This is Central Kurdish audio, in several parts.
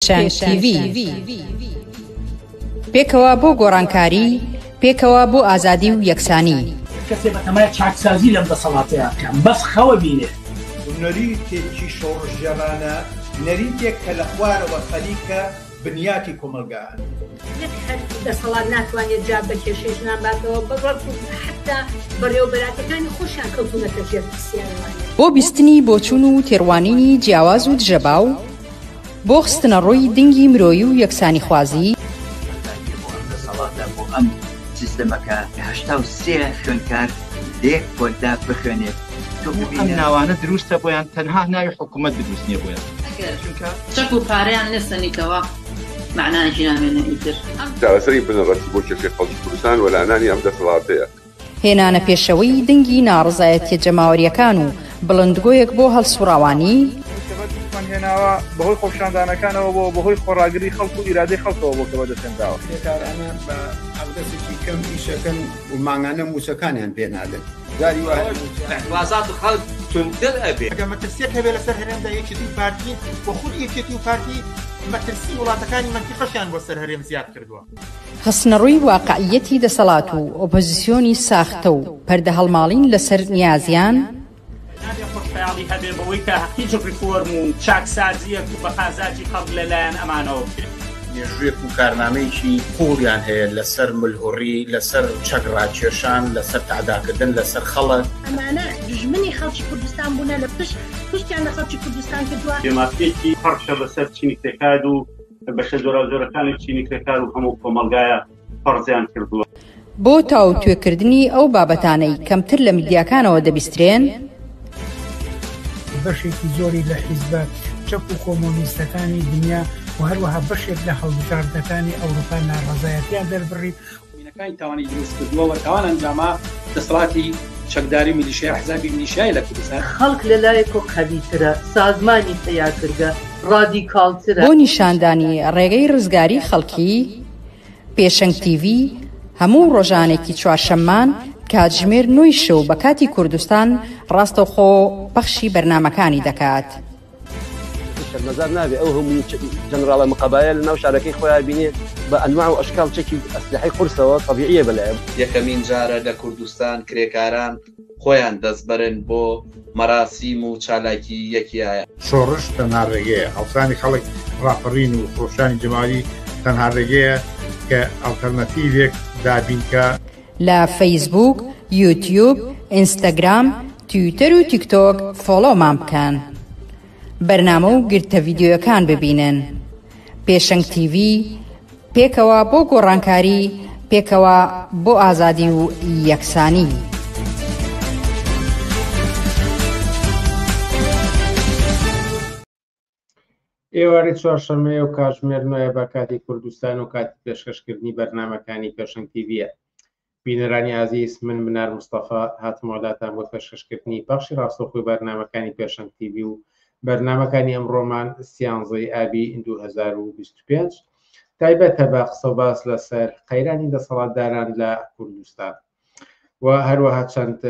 پێشەنگ TV پێکەوە بۆ گۆڕانکاری، پێکەوە بۆ ئازادی و یەکسانی. کەسێ بەتەمایە چاکسازی لەم دەسەڵاتەیە بکەم، بەس خەوە بینێ. نەریتێکی شۆڕژێرانە، نەریتێک کە لە خوارەوە خەریکە بنیاتی کۆمەلگایان. دەسەڵات ناتوانێت جا بە کێشەش ناباتەوە بەڕەت و حتا بەڕێوەبەراتەکانی خۆشیان کەوتونەتە ژێر پرسیارەوانە. بۆ بیستنی بۆچوون و تێڕوانینی جیاواز و دژەباو، بۆ خستنە ڕۆی دنگی مرۆیی و یەکسانی خوازی. بۆ ئەم سیستەمەکە 83 خوێندکار لێک بۆدا بخوێنێت. ئەم ناوانە دروستە بۆیان تەنها ناوی حکوومەت دروست نییە بۆیان. چەک و پارەیان لەسەنیتەوە معناژی نامێنە ئیتر. چارەسەری بنەڕەتی بۆ کێشەی خەڵکی کوردستان وەلانانی ئەم دەسەڵاتەیە. هێنانە پێشەوەی دنگی ناڕزایەتیە جەماوەریەکان و بڵندگۆیەک بۆ هەڵسوراوانی. هێناوە بەهۆی خۆپشاندانەکانەوە بۆ بەهۆی خۆڕاگری خەڵک و ئیرادەی خەڵکەوە بۆ کەوە دەسێنراوە. کارانە بە ئەودەسێکی کەم ئیشەکەن و ماگانە موچەکانیان پێنادن. وازات خەڵک تونتر ئەبێ. ئەگەر مەترسیەک هەبێ لەسەر هەرێمدا یەکێتی و پارتی وە خود یەکێتی و پارتی مەترسی وڵاتەکانی منتیقەشیان بۆ سەر هەرێم زیاد کردووە. خستنەڕووی واقعیەتی دەسەڵات و ئۆپۆزیسیۆنی ساختە و پەردە هەڵماڵین لەسەر نیازیان. خۆشحاڵی هەبێ بەوەی کە هیچ ریفۆرم و چاکسازیەک و بەقازاتی خەڵک لەلایەن ئەمانەوە بکرێت. مێژوویەک و کارنامەیەکی قوڵیان هەیە لەسەر ملهوڕی، لەسەر چەکڕاکێشان، لەسەر تعداکردن لەسەر خەڵک. ئەمانە دژمنی خەڵکی کوردستان بوونە لە پشتیان لە خەڵکی کوردستان کردووە. دێماکێکی پەرشە بەسەر چینی کرێکار و بەشە زۆرەکانی چینی کرێکار و هەموو کۆمەلگایە پەرزیان کردووە. بۆ تاو توێکردنی ئەو بابەتانەی کەمتر لە میدیاکانەوە دەبیسترێن، بەشێکی زۆری لە حیزبە چەک و کۆمۆنیستەکانی دنیا و هەروەها بەشێک لە هەڵبژاردنەکانی ئەوروپا ناڕەزایەتیان دەربڕی. وینەکانی تاوانی دروست کردووە و تاوان ئەنجاما دەسەڵاتی چەکداری میلیشیای حزبی میلیشیای لە کوردستان. خەڵک لەلایەکۆ قەویترە، سازمانی تەیار کردە، ڕادیکاڵترە. بۆ نیشاندانی ڕێگەی ڕزگاری خەڵکی، پێشەنگ TV هەموو ڕۆژانێکی چوارشەممان کاتژمێر 9 شەو بە کاتی کوردستان ڕاستەوخۆ پەخشی بەرنامەکانی دەکات. شەرمەزار نابێ ئەو هەموو جەنەراڵە مقابایە لە ناو شارەکەی خۆیان بینێ بە ئەنواع و ئەشکال چەکی ئەسلحەی قورسەوە طەبیعیە بەلایەن. یەکەمین جارە لە کوردستان کرێکاران خۆیان دەستبەرن بۆ مەراسیم و چالاکی یەکیایە. شۆڕش تەنها ڕێگەیە، هەڵسانی خەڵک ڕاپەڕین و خۆشانی جەمالی تەنها ڕێگەیە کە ئەڵتەرنەتیڤێک دابینکە. لە فەیسبوک، یوتیوب، ئینستاگرام، تویتەر و تیکتۆک فۆلۆمان بکەن. بەرنامە و گرتە ڤیدیۆیەکان ببینن. پێشەنگ TV پێکەوە بۆ گۆڕانکاری، پێکەوە بۆ ئازادی و یەکسانی. ئێوارەی چوارشەممەیە و کاتژمێر 9 بە کاتی کوردستان و کاتی پێشکەشکردنی بەرنامەکانی پێشەنگ TVە. بینەرانی عزیز، من منار مستەفا هاتمۆلاتان بۆ پێشکەشکردنی بەخشی ڕاستەوخۆی بەرنامەکانی پێشەنگ TV و بەرنامەکانی ئەمڕۆمان 13 ئابی 2025 تایبەتە بە قسە و باس لەسەر قەیرانی دەسەڵاتداران لە کوردستان و هەروەها چەند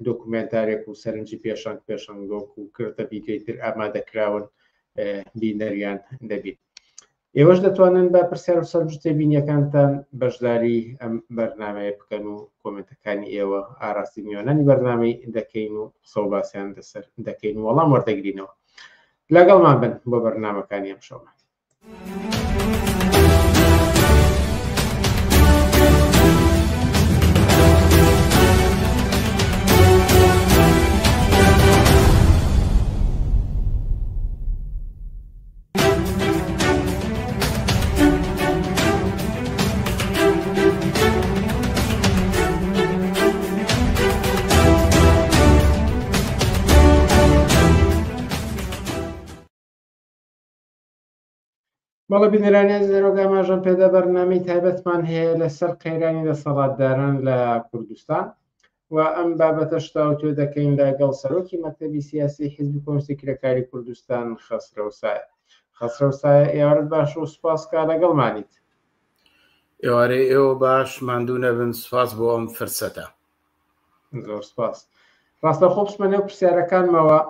دۆکومێنتارێک و سەرنجی پێشەنگۆک و کردە ڤیدیۆی تر ئامادەکراون بینەریان دەبێت. ئێوەش دەتوانن بە پرسیار و سەرنجتە بینیەکانتان بەشداری ئەم بەرنامەیە بکەن و کۆمنتەکانی ئێوە ئاراستی میوانانی بەرنامەی دەکەین و قسە و باسییان لەسەر دەکەین و وەڵام وەردەگرینەوە. لەگەڵمان بن بۆ بەرنامەکانی ئەم شەومان. بەڵە بینەرانی زێرۆگا ماژەم پێدا بەرنامەی تایبەتمان هەیە لەسەر قەیرانی دەسەڵاتداران لە کوردستان و ئەم بابەتە شتا و توێ دەکەین لەگەڵ سەرۆکی مەکتەبی سیاسی حیزبی کۆمونیستی کرێکاری کوردستان خەسرەوسایە. خەسرەوسایە ئێوارەت باش و سوپاس کا لەگەڵمانیت. ئێوارەی ئێوە باش، ماندوو نەبن، سوپاس بۆ ئەم فرسەتە. زۆر سپاس. ڕاستەوخۆ بچمە نێو پرسیارەکانمەوە.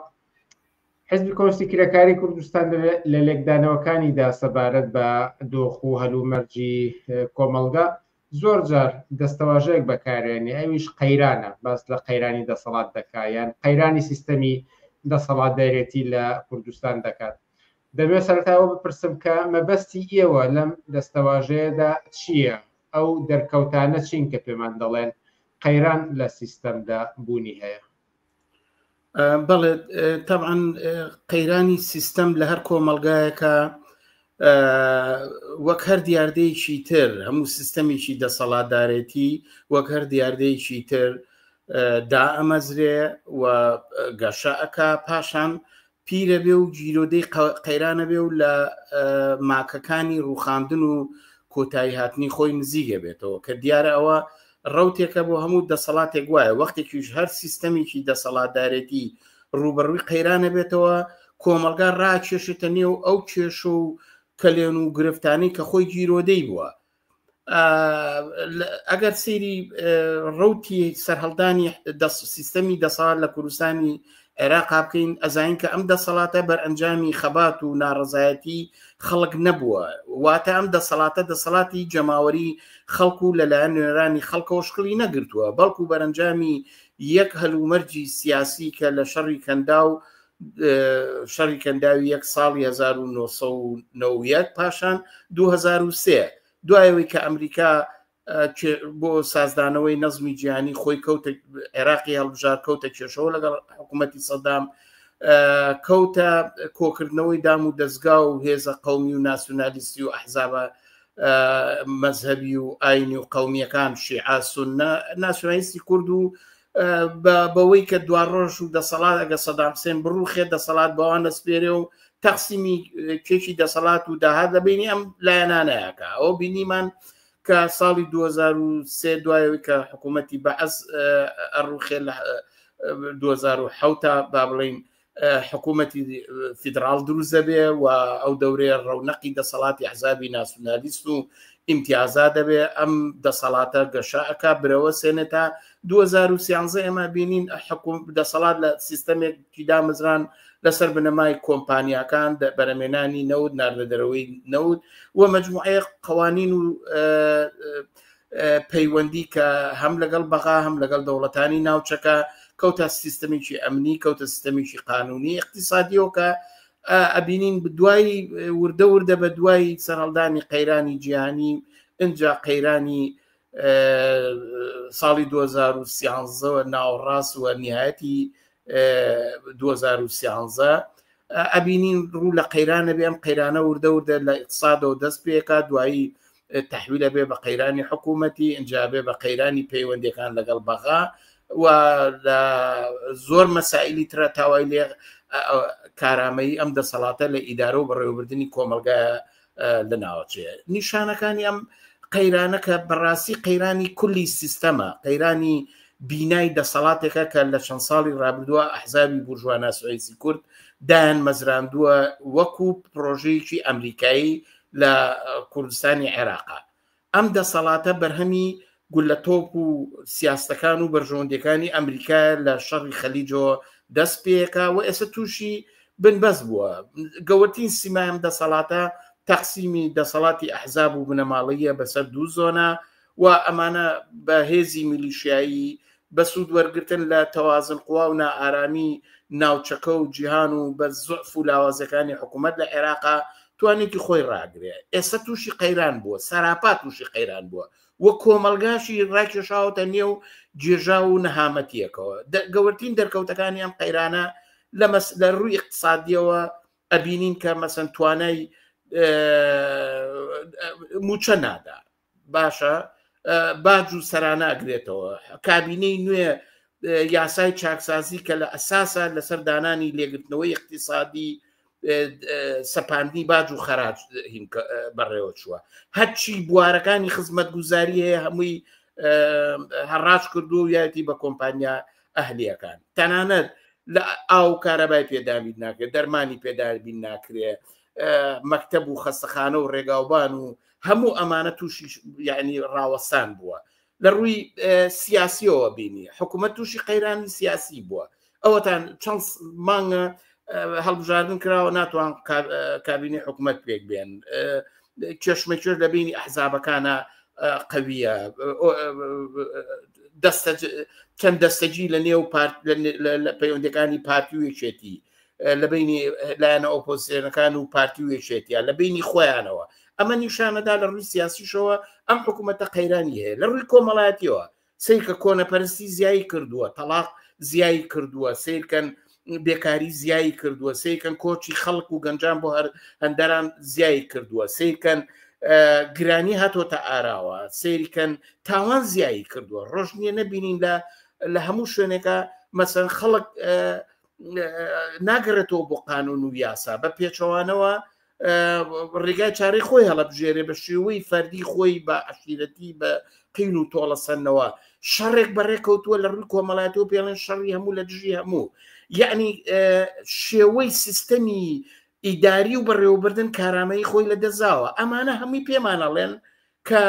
حزبی کۆمستی کرێکاری کوردستان لە لێکدانەوەکانیدا سەبارەت بە دۆخ و هەلومەرجی کۆمەڵگا زۆر جار دەستەواژەیەک بەکارێنێ، ئەویش قەیرانە، باس لە قەیرانی دەسەڵات دەکات یان قەیرانی سیستەمی دەسەڵاتدارێتی لە کوردستان دەکات. دەبێت سەرتاوە بپرسم کە مەبەستی ئێوە لەم دەستەواژەیەدا چییە؟ ئەو دەرکەوتانە چین کە پێمان دەڵێن قەیران لە سیستەمدا بوونی هەیە؟ بەڵێ طبعاً قەیرانی سیستەم لە هەر کۆمەڵگایەکە وەک هەر دیاردەیەکی تر هەموو سیستەمێکی دەسەڵاتدارێتی وەک هەر دیاردەیەکی تر دائەمەزرێ و گەشەکە پاشان پیرە بێ و جیرۆدەی قەیرانە بێ و لە ماکەکانی ڕووخاندن و کۆتایی هاتنی خۆی نزیگە بێتەوە کە دیارە ئەوە ڕوتێکە بۆ هەموو دەسەڵاتێک وایە وەختێکیش هەر سیستەمێکی دەسەڵاتدارێتی ڕوبەڕووی قەیرانە بێتەوە کۆمەلگا ڕاکێشێتە نێو ئەو کێشە و کەلێن و گرفتانی کە خۆی جیرۆدەی بووە. ئەگەر سەیری ڕوتی سەرهەڵدانی سیستەمی دەسەڵات لە کوردستانی عێراقا بکەین ئەزانین کە ئەم دەسەڵاتە بەرئەنجامی خەبات و ناڕەزایەتی خەڵک نەبووە، واتە ئەم دەسەڵاتە دەسەڵاتی جەماوەری خەڵکو و لەلایەن نوێرانی خەڵکەوە شکلی نەگرتووە، بەڵکو بەرەنجامی یەک هەلومەرجی سیاسی کە لە شەڕی کەندا و شەڕی کەنداوی یەک ساڵی 1990 پاشان 2003 دوایەوەی کە ئەمریکا بۆ سازدانەوەی نەزمی جیهانی خۆی کەوتە عێراقی هەڵبژار کەوتە کێشەوە لەگەڵ حکوومەتی سەدام کەوتە کۆکردنەوەی دام و دەستگا و هێزە قەومی و ناسیۆنالیستی و ئەحزابە مەزهەبی و ئاینی و قەومیەکان شیعە سونە ناسیۆنالیستی کورد و بەوەی کە دوا ڕۆژ و دەسەڵات ئەگە سەدام حوسێن بڕوخێت دەسەڵات بەوان دەسپێرێ و تەقسیمی کێشی دەسەڵات و داهات دەبینی ئەم لایەنانەیەکە ئەو بینیمان کە ساڵی 2003 دوایەوەی کە حکوومەتی بەعەز ئەڕوخێ لە 2007 با بڵین حکوومەتی فیدراڵ دروست دەبێ و ئەو دەورەیە ڕەونەقی دەسەڵاتی ئەحزابی ناسیۆنالیست و ئیمتیازا دەبێ ئەم دەسەڵاتە گەشەکە برەوە سێنێتە 2013 ئێمە بینین دەسەڵات لە سیستەمێکی دامەزران لەسەر بنەمای کۆمپانیاکان بەرەمێنانی نەود ناردەدەرەوەی نەود و مەجموعەیە قوانین و پەیوەندی کە هەم لەگەڵ بەغا هەم لەگەڵ دەوڵەتانی ناوچەکە کەوتە سیستەمێکی ئەمنی کەوتە سیستەمێکی قانونی اقتصادیەوە کە ئەبینین دوای وردە وردە بە دوای سەرهەڵدانی قەیرانی جیهانی ئینجا قەیرانی ساڵی 2013 ناوەڕاست و نهایەتی 2013 ئەبینین ڕوو لە قەیرانە بێ ئەم قەیرانە وردە وردە لە اقتصادەوە دەست پێکە دوایی تحویلە بێ بە قەیرانی حکوومەتی ئینجا بێ بە قەیرانی پەیوەندیەکان لەگەڵ بەغا و لە زۆر مەسائلی ترە تاوای لێ کارامەیی ئەم دەسەڵاتە لە ئیدارە و بەڕێوەبردننی کۆمەلگایە لە ناوچەیە نیشانەکانی ئەم قەیرانە کە بەڕاستی قەیرانی کولی سیستەمە قەیرانی بینای دەسەڵاتێکە کە لە چەند ساڵی ڕابردووە ئەحزابی بورژوا ناسیۆنالیستی کورد دایان مەزراندووە وەکو پرۆژەیەکی ئەمریکایی لە کوردستانی عێراقا ئەم دەسەڵاتە بەرهەمی گولە تۆپ و سیاستەکان و بەرژەوەندەکانی ئەمریکا لە شەڕی خەلیجەوە دەست پێەکە و ئێستا تووشی بنبەست بووە گەورەترین سیمایم دەسەڵاتە تەقسیمی دەسەڵاتی ئەحزاب و بنەماڵیە بەسەر دوو زۆنە و ئەمانە بە هێزی میلیشیایی بە سوود وەرگرتن لە تەوازن قوا و نائارامی ناوچەکە و جیهان و بە زوعف و لاوازەکانی حکوومەت لە عێراقا توانێتی خۆی ڕاگرێ ئێستا تووشی قەیران بووە سەراپا تووشی قەیران بووە وە کۆمەلگاشی ڕاکێشاوتە نێو جێژا و نەهامەتیەکەوە گەورەترین دەرکەوتەکانی ئەم قەیرانە لە ڕووی اقتصادیەوە ئەبینین کە مەسەن توانای موچە نادا باشە باج و سەرانە ئەگرێتەوە کابینەی نوێ یاسای چاکسازی کە لە ئەساسە لەسەر دانانی لێگرتنەوەی اقتصادی سەپاندی باج و خەراج بەڕێوە چووە هەرچی بوارەکانی خزمەت گوزاری هەیە هەمووی هەڕاج کردو و یاتی بە کۆمپانیا ئەهلیەکان تەنانەت لە ئاو کارەبای پێدابین ناکرێت دەرمانی پێدابین ناکرێت مەکتەب و خەستەخانە و ڕێگاوبان و هەموو ئەمانە تووشی یعنی ڕاوەستان بووە لە ڕووی سیاسیەوە بینی حکوومەت تووشی قەیرانی سیاسی بووە ئەوەتان چەند مانگە هەڵبژاردن کراوە ناتوان کابینی حکوومەت پێک بێن کێشمەکێش لە بینی ئەحزابەکانە قەویە چەند دەستەجی لە نێو پەیوەندەکانی پارتی و یەکێتی لە بینی لایەنە ئۆپۆزیسیۆنەکان و پارتی و یەکێتیە لە بینی خۆیانەوە ئەمە نیشانەدا لە ڕووی سیاسیشەوە ئەم حکوومەتە قەیرانی هەیە لە ڕووی کۆمەڵایەتیەوە سیرکە کۆنەپەرستی زیایی کردووە تەلاق زیایی کردووە سیرکەن بێکاری زیایی کردووە سیرکەن کۆچی خەڵک و گەنجان بۆ هەندەران زیایی کردووە سیرکەن گرانی هاتۆتە ئاراوە سیرکەن تاوان زیایی کردووە ڕۆژ نییە نەبینین لە هەموو شوێنێکە مەسەن خەڵک ناگەڕێتەوە بۆ قانون و یاسا بە پێچەوانەوە ڕێگای چارەی خۆی هەڵەبژێرێ بە شێوەی فەردی خۆی بە عەشیرەتی بە قین و تۆڵەسەنەوە شەڕێک بەڕێکەوتووە لە ڕووی کۆمەڵایەتەوە پێڵێن شەڕی هەموو لە دژی هەموو یعنی شێوەی سیستەمی ئیداری و بەڕێوەبردن کارامەی خۆی لە دەزاوە ئەمانە هەمووی پێمانەڵێن کە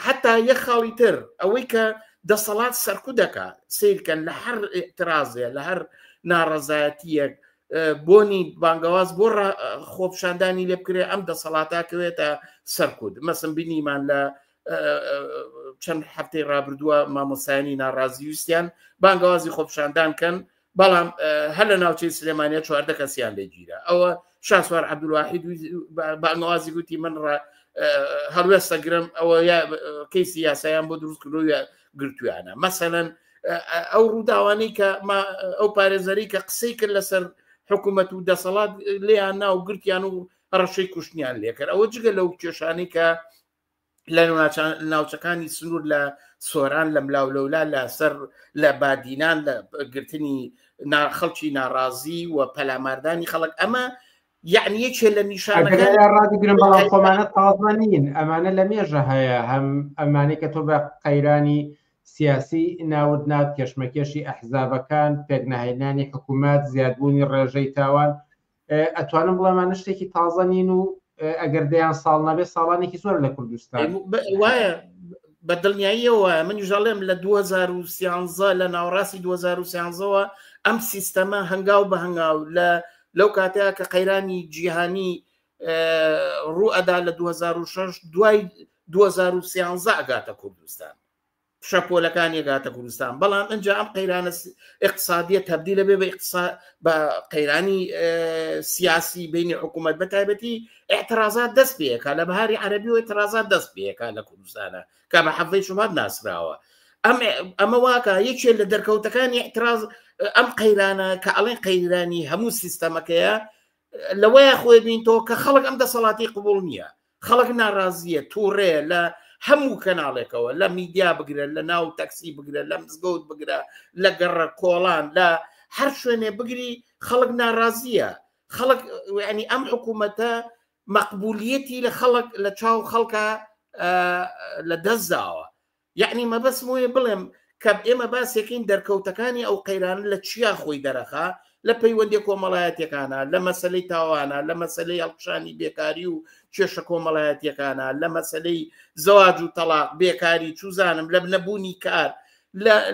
حتا یەک خاڵی تر ئەوەی کە دەسەڵات سەرکو دەکات سیرکەن لە هەر ئێترازێ لە هەر ناڕەزایەتیەک بۆنی بانگەواز بۆ خۆپشاندانی لێ بکرێ ئەم دەسەڵاتاکەوێتە سەرکوت مەسم بینیمان لە چەند هەفتەی ڕابردووە مامۆسایانی ناڕازی ویستیان بانگەوازی خۆپشاندان کەن بەڵام هەر لە ناوچەی سلێمانیە 14 کەسیان لێگیرە ئەوە شاسوار عەبدولواحید بانگەوازی گوتی من هەڵوێستە گرم ئەوە کەیسی یاسایان بۆ دروستکردنەوە گرتویانە مەسەلەن ئەو ڕووداوانەی کە ئەو پارێزەری کە قسەی کرد لەسەر حکوومەت و دەسەڵات لێیان ناو گرتیان و ڕەشەی کوشتنیان لێکرد ئەوە جگە لەو کێشانەی کە لە ناوچەکانی سنوور لە سۆران لە ملاولەولا لە سەر لە بادینان لە گرتنی خەڵکی ناڕازی و پەلاماردانی خەڵک ئەمە یعنی یەکێ لە نیشانەکان ڕادیگرن بەڵام خۆمانە تازمان نین ئەمانە لە مێژە هەیە هەم ئەمانەی کە تۆ بە قەیرانی سیاسی ناود نات کێشمەکێشی ئەحزابەکان پێکناهێنانی حکوومەت زیادبوونی ڕێژەی تاوان ئەتوانم بڵێمانە شتێکی تازە نین و ئەگەر دەیان ساڵ نەبێت ساڵانێکی زۆر لە کوردستان وایە بە دڵنیاییەوە من ژەڵێم لە 2013 لە ناوڕاستی 2013ەوە ئەم سیستەمە هەنگاو بە هەنگاو لەو کاتەیە کە قەیرانی جیهانی ڕوو ئەدا لە 2006 دوای 2013 ئەگاتە کوردستان شەپۆلەکانی ئەگاتە کوردستان بەڵام ئەنجا ئەم قەیرانە اقتصادیە تەبدیلە بێ بە قەیرانی سیاسی بینی حکوومەت بە تایبەتی ئێعترازات دەست پێیەکە لە بەهاری عەرەبی و ئێعترازات دەست پێیەکە لە کوردستانە کە بە حەفەی شومات ناسراوە ئەمە واکە یەکێ لە دەرکەوتەکانی ئێعتراز ئەم قەیرانە کە ئەڵێن قەیرانی هەموو سیستەمەکەیە لەوەیە خۆی بینتەوە کە خەڵک ئەم دەسەڵاتی قبوڵ نییە خەڵک ناڕازیە تووڕێ لە هەموو کەناڵێکەوە لە میدیا بگرە لە ناو تەکسی بگرە لە مزگەوت بگرە لە گەڕە کۆڵان لە هەر شوێنێ بگری خەڵک ناڕازیە خەڵک ینی ئەم حکوومەتە مەقبولیەتی لە خەڵک لە چاو خەڵکە لە دەستداوە یعنی مەبەسم وێ بڵێم کە ئێمە باسێکین دەرکەوتەکانی ئەو قەیرانە لە چیا خۆی دەرەخا لە پەیوەندی کۆمەڵایەتیەکانە لە مەسلەی تاوانە لە مەسلەی هەڵقشانی بێکاری و کێشە کۆمەڵایەتیەکانە لە مەسلەی زەواج و تەلاق بێکاری چوزانم لە نەبوونی کار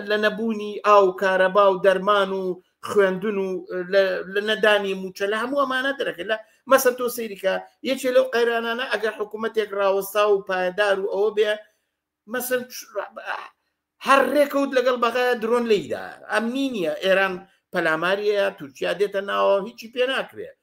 لە نەبوونی ئاو کارەبا و دەرمان و خوێندون و لە نەدانی موچە لە هەموو ئەمانە دەرەکە لە مەسەر تۆ سەیریکە یەکێ لەو قەیرانانە ئەگەر حکوومەتێک ڕاوەستا و پایدار و ئەوە بێ مەسەر هەر ڕێکەوت لەگەڵ بەغا درۆن لێیدا ئەم نییە ئێران پەلاماریە تورکیا دێتە ناوە هیچی پێ ناکرێت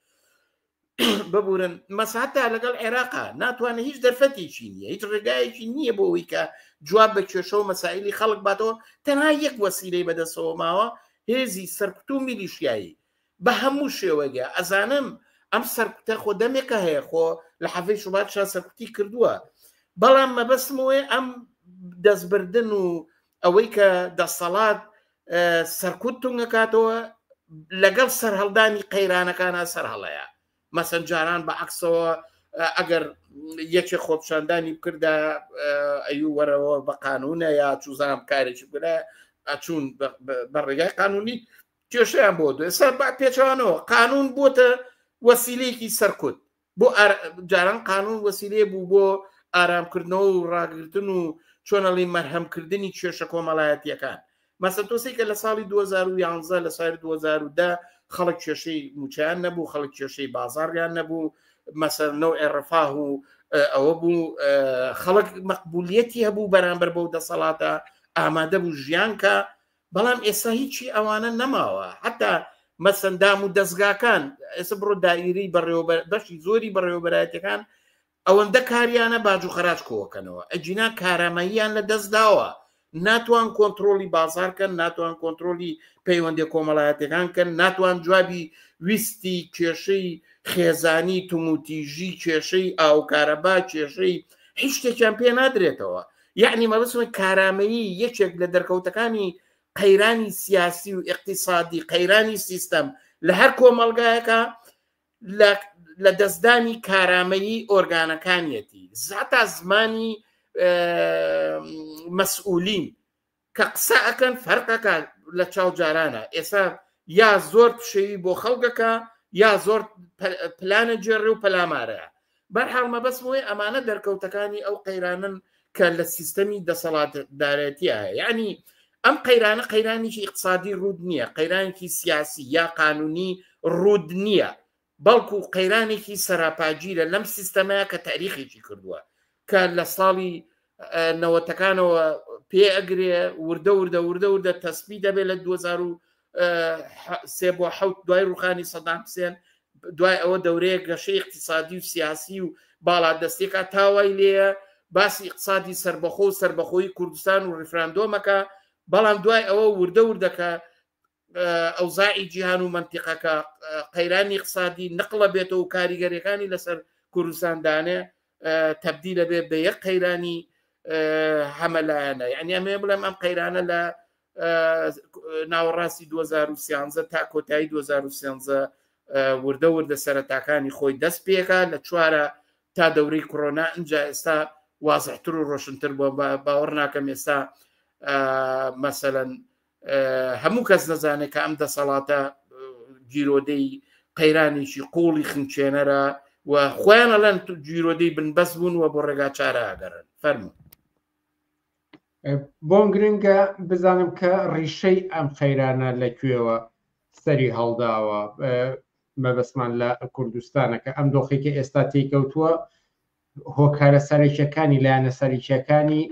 ببورن مەساتا لەگەڵ عێراقا ناتوانێت هیچ دەرفەتێکی نییە هیچ ڕێگایەکی نییە بۆ ئەوەی کە جواب بە کێشە و مەسائلی خەڵک باتەوە تەنها یەک وەسیلەی بەدەستەوە ماوە هێزی سەرکوت و میلیشیایی بە هەموو شێوەگە ئەزانم ئەم سەرکوتە خۆ دەمێکە هەیە خۆ لە حەفەی شوبات شا سەرکوتی کردووە بەڵام مەبەستمەوەی ئەم دەستبردن و ئەوەی کە دەسەڵات سەرکوت تونگەکاتەوە لەگەڵ سەرهەڵدانی قەیرانەکانە سەرهەڵەیە مەسەن جاران بە عەکسەوە ئەگەر یەکێ خۆپشاندانی بکردە ئەیوو وەرەوە بە قانونە یا چوزان کارێکی بگرە ئەچوون بە ڕێگای قانونی کێشەیان بۆ دو ئێستا پێچوانەوە قانون بۆتە وەسیلەیەکی سەرکوت بۆ جاران قانون وەسیلەیە بوو بۆ ئارامکردنەوە و ڕاگرتن و چۆنەڵی مەرهەمکردنی کێشە کۆمەڵایەتیەکان مەسەن تۆسی کە لە ساڵی 2011 لە سایر 2010 خەڵک کێشەی موچیان نەبوو، خەڵک کێشەی بازاڕیان نەبوو، مەسەر نەوعی ڕفاه و ئەوە بوو خەڵک مەقبولیەتی هەبوو بەرامبەر بەو دەسەڵاتە ئامادە بوو ژیانکە. بەڵام ئێستا هیچی ئەوانە نەماوە، حتا مەسەندام و دەستگاکان ئێستا بڕۆ دائیرەی بەشی زۆری بەڕێوەبەرایەتەکان ئەوەندە کاریانە باج و خەراج کۆکەنەوە، ئەجینا کارامەییان لە دەست داوە، ناتوان کۆنتترۆلی بازارکەن، ناتوان کۆنتترۆلی پەیوەندی کۆمەڵایەتەکان کەن، ناتوان جوابی ویستی کێشەی خێزانی توموتیژی کێشەی ئاوکارەبا کێشەی هیچ شتێکیان پێ نادرێتەوە. یعنی مەبەستمە کارامەیی یەکێک لە دەرکەوتەکانی قەیرانی سیاسی و اقتصادی قەیرانی سیستەم لە هەر کۆمەلگایەکە لە دەستدانی کارامەیی ئۆرگانەکانیەتی زاتە زمانی مەسئولین کە قسە ئەکەن فەرقەکە لە چاو جارانە. ئێستا یا زۆر پشەوی بۆ خەڵکەکە یا زۆر پلانە جێڕێ و پەلامارەیە. بەرحاڵ مەبەستمەوەی ئەمانە دەرکەوتەکانی ئەو قەیرانن کە لە سیستەمی دەسەڵاتدارەتی هەیە. یعنی ئەم قەیرانە قەیرانێکی اقتصادی ڕوود نییە، قەیرانێکی سیاسی یا قانونی ڕوود نییە، بەڵکو قەیرانێکی سەراپاگیرە لەم سیستەمەیە کە تاریخێکی کردووە کە لە ساڵی نەوەتەکانەوە پێ ئەگرێ وردە تەسبی دەبێت لە 2003 بۆ 7 دوای ڕوخانی سەدام حوسێن، دوای ئەوە دەورەیە گەشەی اقتصادی و سیاسی و باڵادەستێکە تاوای لێە باسی اقتصادی سربەخۆ و سربەخۆی کوردستان و ڕیفراندۆمەکە. بەڵام دوای ئەوە وردەکە ئەوزاعی جیهان و منتیقەکە قەیرانی اقتصادی نقڵە بێتەوە و کاریگەریەکانی لەسەر کوردستاندانێ تبدیلە بێ بە یەک قەیرانی هەمەلایەنە. یعنی ئەمێ بڵێم ئەم قەیرانە لە ناوەڕاستی 2013 تا کۆتایی 2013 وردە سەرەتاکانی خۆی دەست پێکە لە 4 تا دەورەی کۆڕۆنا. اینجا ئێستا وازحتر و ڕۆشنتر بۆ باوەڕ ناکەم ئێستا مەسەلەن هەموو کەس دەزانێت کە ئەم دەسەڵاتە گیرۆدەی قەیرانێکی قوڵی خنچێنەرە و خۆیان ئەڵێن گیرۆدەی بنبەست بوون و بۆ ڕێگا چارە ئەگەڕن. فەرموو. بۆم گرنگە بزانم کە ڕیشەی ئەم قەیرانە لەکوێوە سەری هەڵداوە مەبەستمان لە کوردستانە کە ئەم دۆخێکی ئێستا تێکەوتووە هۆکارە سەرەکیەکانی لایەنە سەرەکیەکانی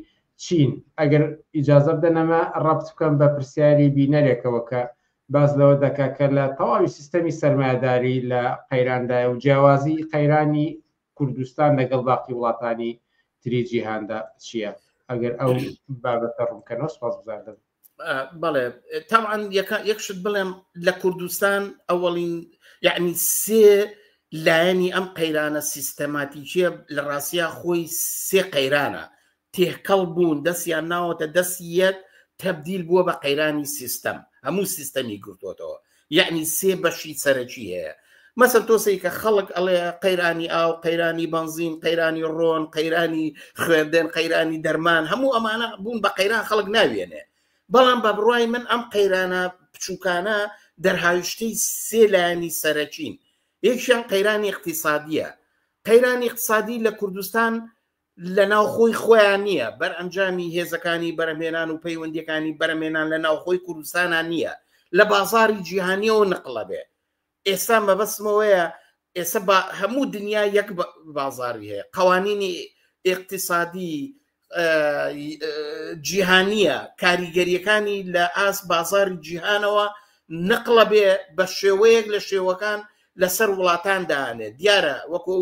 چین. ئەگەر ئیجازە بدەنەمە ڕەبت بکەم بە پرسیاری بینەرێکەوە کە باز لەوە دەکا کە لە تەواوی سیستەمی سەرمایه‌داری لە قەیراندایە و جیاوازی قەیرانی کوردستان لەگەڵ باقی وڵاتانی تری جیهاندا چییە؟ ئەگەر ئەو بابەتە ڕوونکەنەوە سپاس گوزاردەم. بەڵێ تاوان یەکشت بڵێم لە کوردستان ئەوەڵین یعنی سێ لایەنی ئەم قەیرانە سیستەماتیکیە لە ڕاستیە خۆی سێ قەیرانە تێکەڵ بوون دەستیان ناوەتە دەستی یەک تەبدیل بووە بە قەیرانی سیستەم هەموو سیستەمی گرتوتەوە. یعنی سێ بەشی سەرەکی هەیە. مەسەر تۆسی کە خەڵک ئەڵێ قەیرانی ئاو، قەیرانی بنزین، قەیرانی ڕۆن، قەیرانی خوێندن، قەیرانی دەرمان، هەموو ئەمانە بوون بە قەیران خەڵک ناوێنێ. بەڵام بە بڕوای من ئەم قەیرانە بچووکانە دەرهاویشتەی سێ لایەنی سەرەکین. یەکیان قەیرانی اقتصادیە. قەیرانی اقتصادی لە کوردستان لە ناوخۆی خۆیان نییە، بەرئەنجامی هێزەکانی بەرهمێنان و پەیوەندیەکانی بەرهمێنان لە ناوخۆی کوردستانان نییە، لە بازاری جیهانیەوە نقڵە بێ. ئێستا مەبەستمەوەیە ئێستا هەموو دنیا یەک بازاری هەیە، قوانینی اقتصادی جیهانیە، کاریگەریەکانی لە ئاس بازاری جیهانەوە نقڵە بێ بە شێوەیەک لە شێوەکان لەسەر وڵاتان دانێت. دیارە وەکو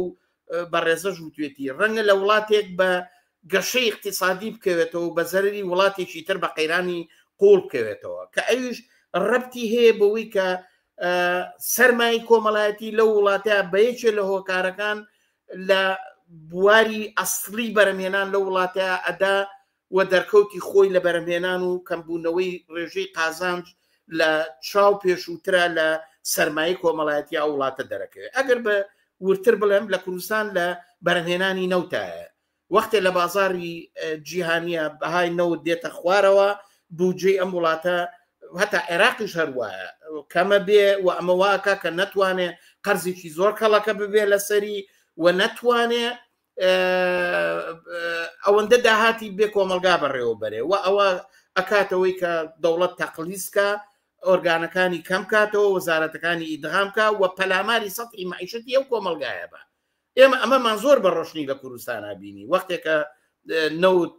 بەڕێزە ژووتێتی ڕەنگە لە وڵاتێک بە گەشەی اقتصادی بکەوێتەوە بە زەرری وڵاتێکی تر بە قەیرانی قوڵ بکەوێتەوە کە ئەویش ڕەبتی هەیە بەوەی کە سەرمای کۆمەڵایەتی لەو وڵاتەیە بە یەکێ لە هۆکارەکان لە بواری ئەسڵی بەرهمهێنان لە وڵاتەیە ئەدا و دەرکەوتی خۆی لە بەرهمهێنان و کەمبوونەوەی ڕێژەی قازانج لە چاو پێشووترە لە سەرمایی کۆمەڵایەتی ئەو وڵاتە دەرەکەوێت. ئەگەر بە ورتر بڵێم لە کوردستان لە بەرهمهێنانی نەوتایە وەختێ لە بازاری جیهانیە بەهای نەوت دێتە خوارەوە بودجەی ئەم وڵاتە هەتا عێراقیش هەروایە کەمە بێ و ئەمە واکە کە نەتوانێ قەرزێکی زۆر کەڵەکە ببێ لەسەری و نەتوانێ ئەوەندە داهاتی بێ کۆمەلگا بەڕێوە بەرێ و ئەوە ئەکاتەوەی کە دەوڵەت تەقلیسکە ئۆرگانەکانی کەم کاتەوە وەزارەتەکانی ئیدغامکە و پەلاماری سەطحی معیشەتی ئەو کۆمەلگایە بە ئێمە ئەمەمان زۆر بە ڕۆشنی لە کوردستانە بینی وەختێکە نەوت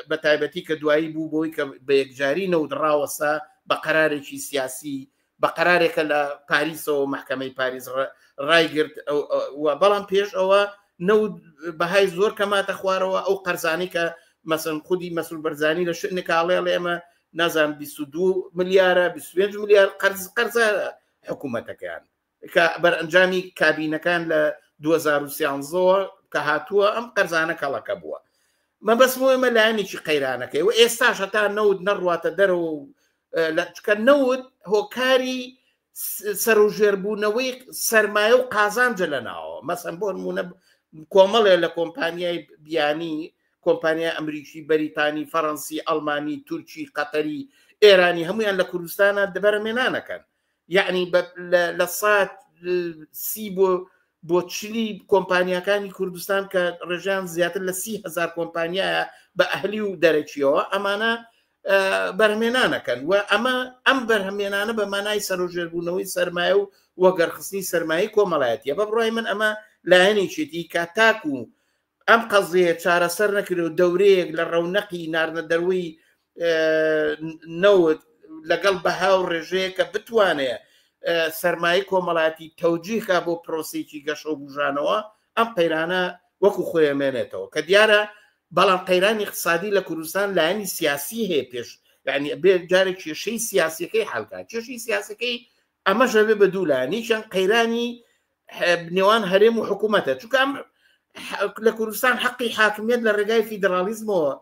بە تایبەتی کە دوایی بوو بۆی کە بە یەکجاری نەوت ڕاوەسا بە قەرارێکی سیاسی بە قەرارێکە لە پاریسەوە محکەمەی پاریس ڕایگرت بەڵام پێش ئەوە نەوت بەهای زۆر کەماتە خوارەوە ئەو قەرزانی کە مەسن خودی مەسول بەرزانی لە شوێنێکاڵێ ئێمە نازان 22 ملیارە 25 ملیار قەرزە حکوومەتەکەیان کە بەرئەنجامی کابینەکان لە 2013 کە هاتووە ئەم قەرزانە کەڵەکە بووە مەبەستمەوە ئێمە لایەنێکی قەیرانەکەی و ئێستاش هەتا نەوت نەڕواتە دەرەوە چکە نەوت هۆکاری سەرژێربوونەوەی سەرمایە و قازانجە لە ناوە مەسەن بۆ نمونە کۆمەڵێ لە کۆمپانیای بیانی کۆمپانیای ئەمریکی بەریتانی فەڕەنسی ئەڵمانی تورکی قەتەری ئێرانی هەمویان لە کوردستانە دەبەرمێنانەکەن یعنی لە سات 30 بۆ چلی کۆمپانیەکانی کوردستان کە ڕێژیان زیاتر لە 30,000 کۆمپانیایە بە ئەهلی و دەرەکیەوە ئەمانە بەرهەمێنانەکەن و ئەم بەرهەمێنانە بە مانای سەرۆژێربوونەوەی سەرمایە و وەگەرخستنی سەرمایی کۆمەڵایەتیە بە بڕای من ئەمە لایەنێکێتی کە تاکو ئەم قەزیە چارەسەر نەکرێت و دەورەیەک لە ڕەونەقی ناردە دەروی نەوت لەگەڵ بەها و ڕێژەیە کە بتوانێت سەرمایی کۆمەڵاتی تەوجیهکە بۆ پرۆسێکی گەشە و بژانەوە ئەم قەیرانە وەکو خۆیەمێنێتەوە کە دیارە بەڵام قەیرانی اقتصادی لە کوردستان لایەنی سیاسی هەیە پێش یعنی بێ جارێک کێشەی سیاسەکەی حەڵکە کێشەی سیاسەکەی ئەمەش بێ بە دوو لایەنی چەند قەیرانی نێوان هەرێم و حکوومەتە چونکە لە کوردستان حەقی حاکمیت لە ڕێگای فیدرالیزمەوە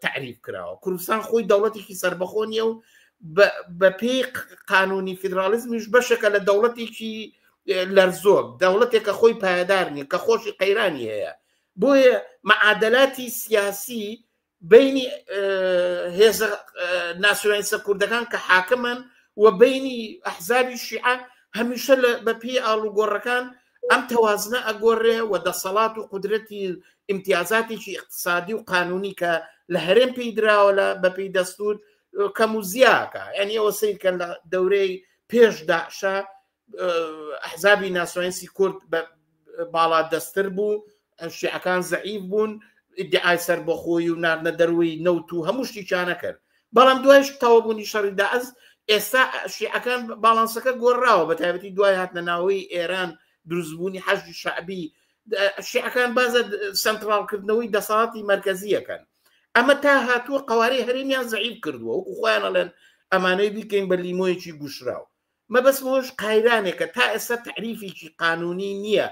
تعریف کراوە کوردستان خۆی دەوڵەتێکی سربەخۆنیە و بە پێی قانونی فیدرالیزمیش بەشەکە لە دەوڵەتێکی لەرزۆک دەوڵەتێکە خۆی پایدار نیە کە خۆشی قەیرانی هەیە بۆیە معادلاتی سیاسی بینی هێزە ناسیۆنالیستە کوردەکان کە حاکمن و بینی ئەحزابی شیعە هەمیشە بە پێی ئاڵوگۆڕەکان ئەم تەوازنە ئەگۆڕێ و دەسەڵات و قودرەتی ئیمتیازاتێکی اقتصادی و قانونی کە لە هەرێم پێی دراوە لە بەپێی دەستور کەم و زیاکە یعنی ئەوە سیرکەن لە دەورەی پێش داعشە ئەحزابی ناسیۆنالیستی کورد باڵا دەستتر بوو شیعەکان زەعیف بوون ئیدعای سەربەخۆیی و ناردنە دەروی نەوت و هەموو شتیشانە کرد بەڵام دوایش تەوابوونی شەڕی داعش ئێستا شیعەکان باڵانسەکە گۆڕاوە بە تایبەتی دوای هاتنە ناوەی ئێران دروستبوونی حەشدی شعبی شیعەکان بازە سنترالکردنەوەی دەسەڵاتی مەرکەزیەکەن ئەمە تا هاتووە قوارەی هەرێمیان زەعیف کردووە وەکو خۆیان ئەڵێن ئەمانەی بیکەین بە لیمۆیەکی گوشراو مەبەستمەوەش قایرانێکە تا ئێستا تعریفێکی قانونی نییە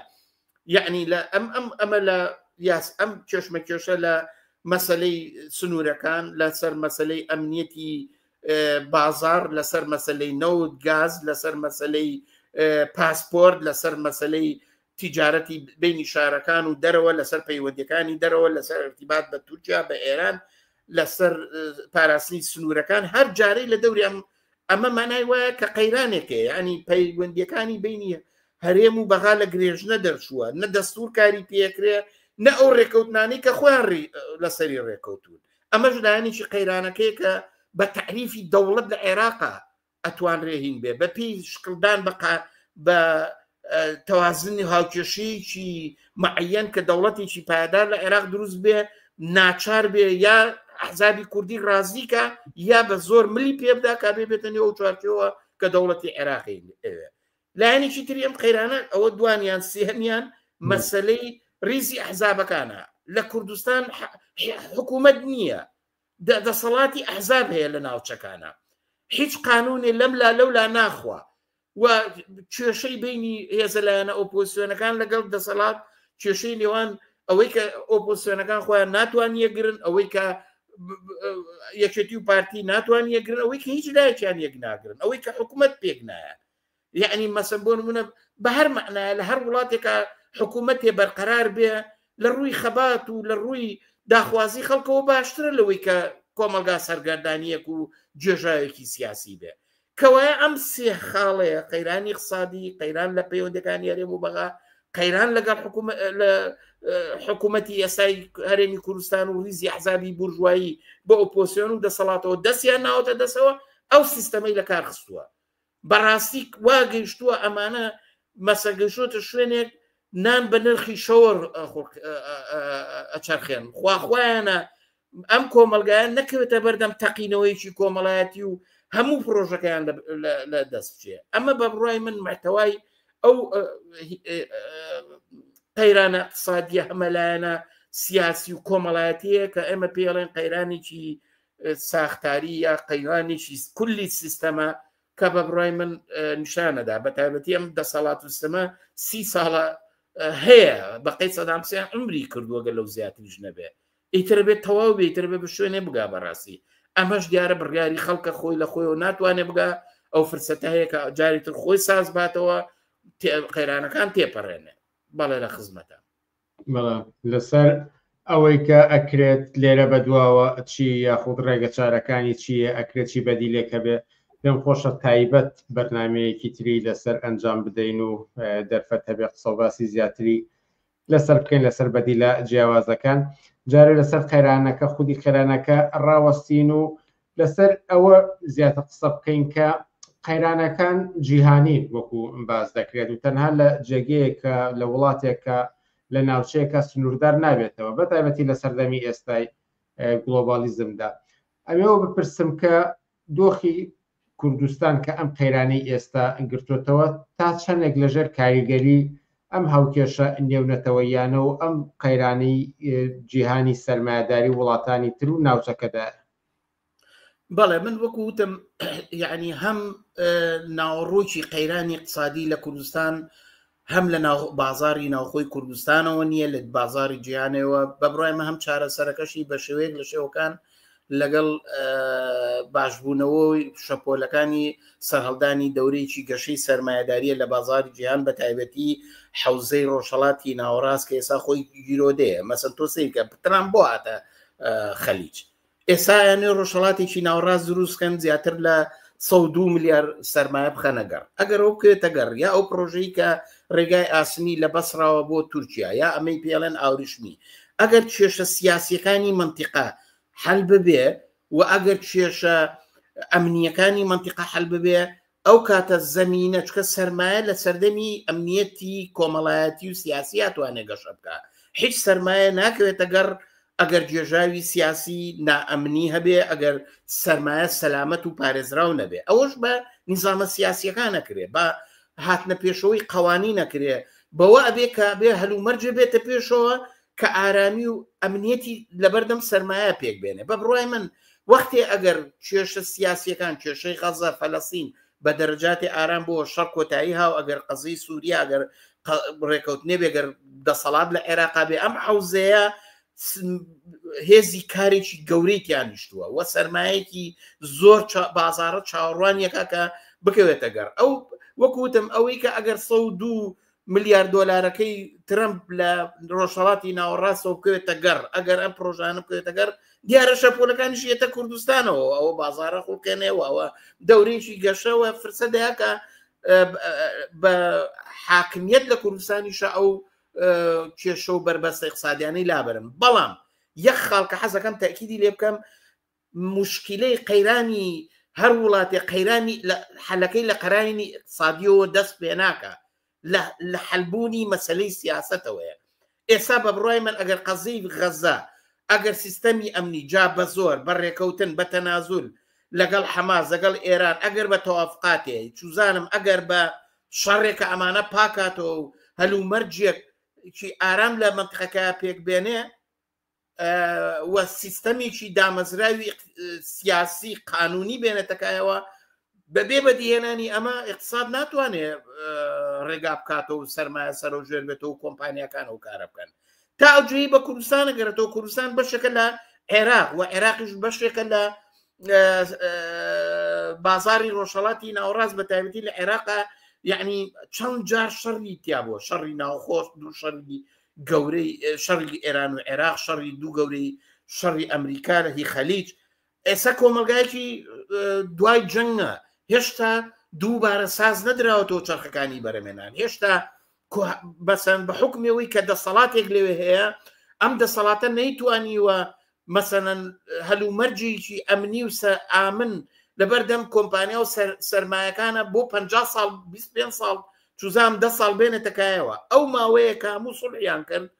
یعنی لە ئەمە لە یاس ئەم کێشمەکێشە لە مەسەلەی سنوورەکان لەسەر مەسەلەی ئەمنیەتی بازار لەسەر مەسەلەی نەوت گاز لەسەر مەسەلەی پاسپۆرت لەسەر مەسەلەی تیجارەتی بینی شارەکان و دەرەوە لەسەر پەیوەندیەکانی دەرەوە لەسەر ارتیبات بە تورکیا بە ئێران لەسەر پاراستنی سنوورەکان هەر جارەی لە دەوری ئەمە مانای وایە کە قەیرانێکە ینی پەیوەندیەکانی بینیە هەرێم و بەغا لە گرێژنە دەرچووە نە دەستور کاری پێکرێ نە ئەو ڕێکەوتنانی کە خۆیان لەسەری ڕێکەوتون ئەمەش لایەنێکی قەیرانەکەی کە بە تعریفی دەوڵەت لە عێراقا ئەتوان ڕێهین بێ بە پێی شکڵدان بە تەوازنی هاوکێشەیەکی معەن کە دەوڵەتێکی پایدار لە عێراق دروست بێ ناچار بێ یا ئەحزابی کوردی ڕازیکە یا بە زۆر ملی پێبدا کا بێ بێتە نێو چوارچەوە کە دەوڵەتی عێراقی لایەنێکی تری ئەم قەیرانە ئەوە دوانیان سێهەمیان مەسەلەی ریزی ئەحزابەکانە لە کوردستان حکوومەت نییە دەسەڵاتی ئەحزاب هەیە لە ناوچەکانە هیچ قانونێ لەم لا لەولا ناخوا و کێشەی بینی هێزەلایەنە ئۆپۆزیسیۆنەکان لەگەڵ دەسەڵات کێشەی نێوان ئەوەی کە ئۆپۆزیسیۆنەکان خۆیان ناتوان یەگرن ئەوەی کە یەکێتی و پارتی ناتوان یەگرن ئەوەی کە هیچ لایەکیان یەک ناگرن ئەوەی کە حکوومەت پێک نایە یعنی مەسەن بۆ نمونە بە هەر معنایە لە هەر وڵاتێکە حکوومەتێ بەرقەرار بێ لە ڕووی خەبات و لە ڕووی داخوازی خەڵکەوە باشترە لەوەی کە کۆمەلگا سەرگەردانیەک و جێژاوێکی سیاسی بێ کەوایە ئەم سێ خاڵەیە قەیرانی اقتصادی قەیران لە پەیوەندەکانی هەرێم و بەغا قەیران لەگەڵ حکوومەتی ئێستای هەرێمی کوردستان و ریزی ئەحزابی بورژوایی بە ئۆپۆزیسیۆن و دەسەڵاتەوە دەستیان ناوەتە دەسەوە ئەو سیستەمەی لە کار خستووە بەڕاستی واگەیشتووە ئەمانە مەسەگەشتە شوێنێک نان بە نرخی شەوە ئەچەرخێن خواخوایانە ئەم کۆمەلگایان نەکەوێتە بەردەم تەقینەوەیکی کۆمەڵایەتی و هەموو پرۆژەکەیان لە دەست بچێ ئەمە بە بڕای من محتەوای ئەو قەیرانە اقتصادیە هەمەلایەنە سیاسی و کۆمەڵایەتیە کە ئێمە پێڵێن قەیرانێکی ساختاری یا قەیرانێکی کولی سیستەمە کە بە بڕای من نیشانەدا بە تایبەتی ئەم دەسەڵات و سیستەمە 30 ساڵە هەیە بەقەی سەدام حوسێن عمری کردووە گەلە لەو زیاتریش نەبێ ئیتر بێت تەواو بێ ئیتر بێ بە شوێنێ بگا بەڕاستی ئەمەش دیارە بڕیاری خەڵکە خۆی لە خۆیەوە ناتوانێ بگا ئەو فرسەتە هەیە کە جاری تر خۆی ساز باتەوە قەیرانەکان تێپەڕێنێ بەڵێ لە خزمەتە لەسەر ئەوەی کە ئەکرێت لێرە بەدواوە چی یاخود ڕێگە چارەکانی چییە ئەکرێت چی بەدیلێکە بێ پێم خۆشە تایبەت بەرنمەیەکی تری لەسەر ئەنجام بدەین و دەرفەت هەبێ قسەباسی زیاتری لەسەر بکەین لەسەر بەدیلە جیاوازەکان جارێ لەسەر قەیرانەکە خودی قەیرانەکە ڕاوەستین و لەسەر ئەوە زیاتر قسە بکەین کە قەیرانەکان جیهانی وەکو باز دەکرێت و تەنها لە جێگەیەکە لە وڵاتێکە لە ناوچەیەکە سنووردار نابێتەوە بە تایبەتی لە سەردەمی ئێستای گلۆبالیزمدا ئەمەوە بپرسم کە دۆخی کوردستان کە ئەم قەیرانەی ئێستا گرتوتەوە تا چەندێک لەژێر کاریگەری ئەم هاوکێشە نێونەتەوەیانە و ئەم قەیرانەی جیهانی سەرمایهداری وڵاتانی تر و ناوچەکەدا بەڵێ من وەکو وتم یعنی هەم ناوەڕۆکی قەیرانی اقتصادی لە کوردستان هەم لە بازاری ناوخۆی کوردستانەوە نییە لە بازاری جیهانەوە بە بڕایمە هەم چارەسەرەکەشی بە شێوەیەک لە شێوەکان لەگەڵ باشبوونەوەی شەپۆلەکانی سەرهەڵدانی دەورەیەکی گەشەی سەرمایهداریە لە بازاری جیهان بە تایبەتی حەوزەی ڕۆژهەڵاتی ناوەڕاست کە ئێستا خۆی گیرۆدەیە مەسەن تۆ سیرکە پتران بۆ هاتە خەلیج ئێستا یانێ ڕۆژهەڵاتێکی ناوەڕاست دروستکەن زیاتر لە 102 میلیارد سەرمایە بخەنەگەڕ ئەگەر ئەو بکوێتە گەڕ یا ئەو پرۆژەی کە ڕێگای ئاسنی لە بەسراوە بۆ تورکیا یا ئەمەی پێڵێن ئاوریشمی ئەگەر کێشە سیاسیەکانی منتیقا حل ببێ و ئەگەر کێشە ئەمنیەکانی منتیقا حل ببێ ئەو کاتە زەمینە چکە سەرمایە لە سەردەمی ئەمنیەتی کۆمەڵایەتی و سیاسی ئەتوانێ گەشە بکە هیچ سەرمایە ناکەوێتە گەڕ ئەگەر گێژاوی سیاسی نائەمنی هەبێ ئەگەر سەرمایە سەلامەت و پارێزراو نەبێ ئەوەش بە نیزامە سیاسیەکان نەکرێ بە هاتنە پێشەوەی قەوانی نەکرێ بەوە ئەبێ کە بێ هەلومەرجێ بێتە پێشەوە کە ئارامی و ئەمنیەتی لەبەردەم سەرمایە پێک بێنێ بە بڕای من وەختێ ئەگەر کێشە سیاسیەکان کێشەی غەزە فەلەستین بە دەرەجاتی ئارام بۆ شەڕ کۆتایی هاو ئەگەر قەزەی سووریا ئەگەر ڕێکەوتنێ بێگەر دەسەڵات لە عێراقا بێ ئەم حەوزەیە هێزی کارێکی گەورەیتیان نیشتووە وە سەرمایەکی زۆر بازارە چاوەڕوانیەکە کە بکەوێتە گەڕ ئەو وەکوتم ئەوەی کە ئەگەر 102 میلیارد دۆلارەکەی ترمپ لە ڕۆژهەڵاتی ناوەڕاستەوە بکەوێتە گەڕ ئەگەر ئەم پرۆژانە بکەوێتە گەڕ دیارە شەپۆلەکانیش یێتە کوردستانەوە ئەوە بازارە خوڵکەنێەوە ئەوە دەورێکی گەشەوە فرسەدەیەکە بە حاکمیت لە کوردستانیشە ئەو کێشە و بربەستە اقتصادیانەی لابرن بەڵام یەک خاڵکە حەزەکەم تاکیدی لێ بکەم مشکلەی قەیرانی هەر وڵاتی قەیرانی حەلەکەی لە قەرانی اقتصادیەوە دەست پێ ناکە لە حەلبوونی مەسەلەی سیاسەتەوەیە ئێستا بە بڕای من ئەگەر قەزەی غەزە ئەگەر سیستەمی ئەمنی جا بە زۆر بەڕێکەوتن بە تەنازول لەگەڵ حەماس لەگەڵ ئێران ئەگەر بە تەوافقاتێ چوزانم ئەگەر بە شەڕێکە ئەمانە پاکاتەوە و هەلومەرجێک ئارام لە منتقەکە پێک بێنێ وە سیستەمێکی دامەزراوی سیاسی قانونی بێنێتەکایەوە بەبێ بەدیهێنانی ئەمە اقتصاد ناتوانێت ڕێگا بکاتەوە و سەرمایە سەرۆژێر بێتەوە و کۆمپانیەکان و کارە بکەن تا ئەوجێی بە کوردستان گەرێتەوە کوردستان بەشێکە لە عێراق و عێراقیش بەشێکە لە بازاری ڕۆژهەڵاتی ناوەڕاست بە تایبەتی لە عێراقا یعنی چەند جار شەڕی تیا بووە شەڕی ناوخۆش دوو شەڕی گەورەی شەڕی ئێران و عێراق شەڕی دوو گەورەی شەڕی ئەمریکا لە هی خەلیج ئێستا کۆمەلگایەکی دوای جەنگە هێشتا دووبارە ساز نەدراوەتەوە چەرخەکانی بەرەمێنان هێشتا بەسەن بە حکمەوەی کە دەسەڵاتێک لێوێ هەیە ئەم دەسەڵاتە نەیتوانیوە مەسەنەن هەلومەرجێکی ئەمنی و ئامن لەبەردەم کۆمپانیا و سەرمایەکانە بۆ 50 ساڵ 25 ساڵ چوزام 10 ساڵ بێنێتەکایەوە ئەو ماوەیە کە هەموو سڵحیان کرد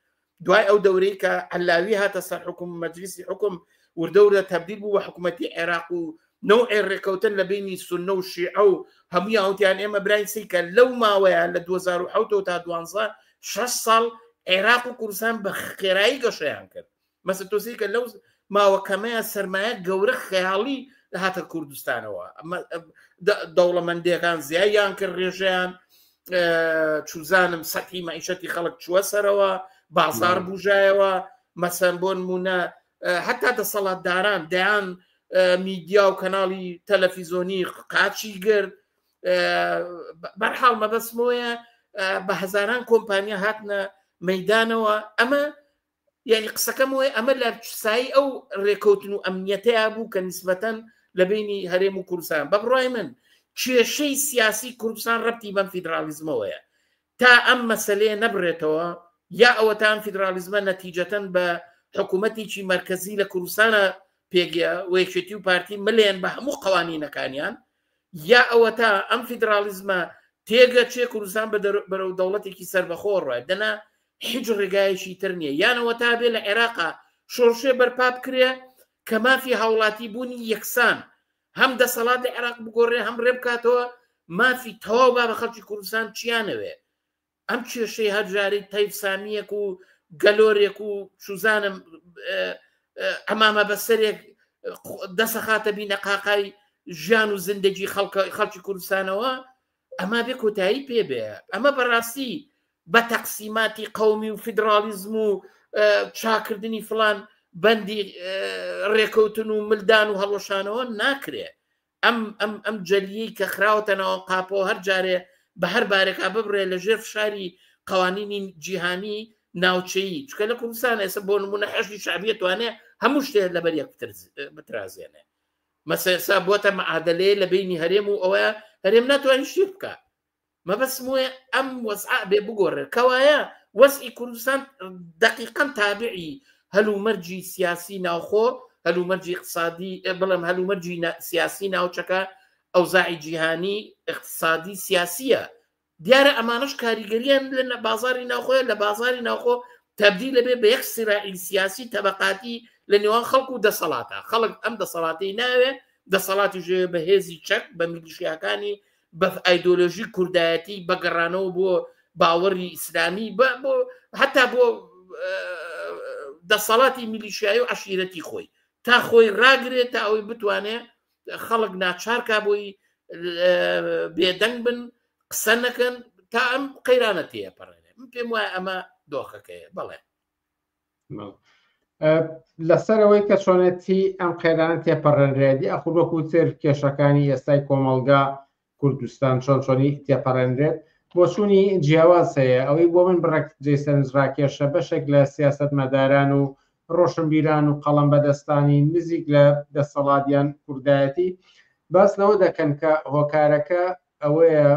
دوای ئەو دەورەی کە عەلاوی هاتە سەر حکوم مەجلیسی حکم وردەورە تەبدیل بوو بە حکوومەتی عێراق و نوعی ڕێکەوتن لە بینی سونە و شیعە و هەمووی ئەوتیان ئێمە برای سیکە لەو ماوەیە لە 2007 تا 12 6 ساڵ عێراق و کوردستان بە خێرایی گەشەیان کرد مەسە تۆسی کە لەو ماوەکەمەیە سەرمایە گەورە خەیاڵی هاتە کوردستانەوە دەوڵەمەندیەکان زیاییان کرد ڕێژەیان چوزانم سەتی مەعیشەتی خەڵک چووە سەرەوە بازار بوژایەوە مەسەن بۆ نمونە حتا دەسەڵاتداران دەیان میدیا و کەناڵی تەلەڤیزۆنی قاچی گرت بەرحاڵ مەبەسمۆیە بە هەزاران کۆمپانیا هاتنە مەیدانەوە ئەمە یعنی قسەکەم وێ ئەمە لە سایی ئەو ڕێکەوتن و ئەمنیەتەیە بوو کە نیسبەتەن لە بینی هەرێم و کوردستان بە بڕای من کێشەی سیاسی کوردستان ڕەبتی بەم فیدرالیزمەوەیە تا ئەم مەسەلەیە نەبرێتەوە یا ئەوە تا ئەم فیدرالیزمە نەتیجەتەن بە حکوومەتێکی مرکزی لە کوردستانە پێگە وەیەکێتی و پارتی ملێن بە هەموو قوانینەکانیان یا ئەوە تا ئەم فیدرالیزمە تێگە چێ کوردستان بەرەو دەوڵەتێکی سەربەخۆڕە دەنا هیچ ڕێگایشی تر نییە یانەوە تا بێ لە عێراقا شۆڕشێ بەرپا بکرێ کە مافی هاوڵاتی بوونی یەکسان هەم دەسەڵات لە عێراق بگۆڕێ هەم ڕێ بکاتەوە مافی تەواو با بە خەڵکی کوردستان چیانەوێ ئەم کێشەی هەرجاری تەیف سامیەک و گەلۆرێک و شوزانم ئەمامە بەسەرێک دەسەخاتە بینە قاقای ژیان و زندگی خەڵکی کوردستانەوە ئەما بێ کۆتایی پێ بێ ئەمە بەڕاستی بە تەقسیماتی قەومی و فیدرالیزم و چاکردنی فلان بەندی ڕێکەوتن و ملدان و هەڵۆشانەوە ناکرێ ئەم جەلیەی کە خراوەتەنەوە قاپۆ هەر جارێ بە هەر بارێکا ببڕێ لە ژێر فشاری قوانینی جیهانی ناوچەیی چکە لە کوردستان ئێستا بۆ نمونە حەشی شعبیە توانێ هەموو شتێ لەبەر یەک بترازێنێ مەسەسا بۆتە مەعادلەیە لە بینی هەرێم و ئەوە هەرێم ناتوانانی شتێ بکە مەبەسم وێ ئەم وەسع بێ بگۆڕێت کەوایە وەسعی کوردستان دقیقاً تابعی هەلومەرجی سیاسی ناوخۆ هەلومەرجی اقتصادی بڵێم هەلومەرجی سیاسی ناوچەکە ئەوزاعی جیهانی اقتصادی سیاسیە دیارە ئەمانش کاریگەریان لە بازاری ناوخۆیە لە بازاری ناوخۆ تبدیل لەبێ بە یەک سیراعی سیاسی تەبەقاتی لە نێوان خەڵک و دەسەڵاتە خەڵک ئەم دەسەڵاتی ناوێ دەسەڵاتی ژێ بە هێزی چەک بە میلیشیاکانی بە ئایدۆلۆژی کوردایەتی بەگەڕانەوە بۆ باوەڕی ئیسلامی بۆ هەتا بۆ دەسەڵاتی میلیشیایی و عەشیرەتی خۆی تا خۆی ڕاگرێت تا ئەوەی بتوانێت خەڵک ناچارکە بۆی بێدەنگ بن قسە نەکەن تا ئەم قەیرانە تێپەڕێنێ من پێم وایە ئەمە دۆخەکەیە بەڵێ لەسەرەوەی کە چۆنێتی ئەم قەیرانە تێپەڕێنرێتی ئەخود وەکوتر کێشەکانی ئێستای کۆمەڵگا کوردستان چۆنی تێپەڕێنرێت بۆ چوونی جیاواز هەیە ئەوەی بۆ من بڕێک جێسەرنجڕاکێشە بەشێک لە سیاست مەداران و ڕۆشنبیران و قەڵەم بەدەستانی نزیک لە دەسەڵاتیان کوردایەتی باس لەوە دەکەن کە هۆکارەکە ئەوەیە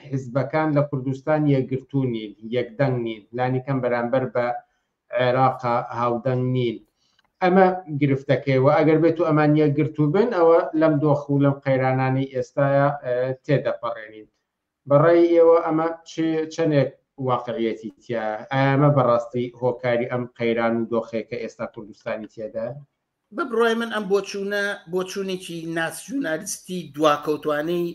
حیزبەکان لە کوردستان یەکگرتو نین یەکدەنگ نین لانیکەم بەرامبەر بە عێراقا هاودەنگ نین ئەمە گرفتەکەیەوە ئەگەر بێت و ئەمان یەکگرتو بن ئەوە لەم دۆخ و لەم قەیرانانی ئێستاە تێدەپەڕێنین بەڕای ئێوە ئەمە چەندێک واقعیەتی تیا ئەمە بەڕاستی هۆکاری ئەم قەیران و دۆخێکە ئێستا کوردستانی تێدا بەبڕای من ئەم بۆچوونێکی ناسیۆنالیستی دواکەوتوانەی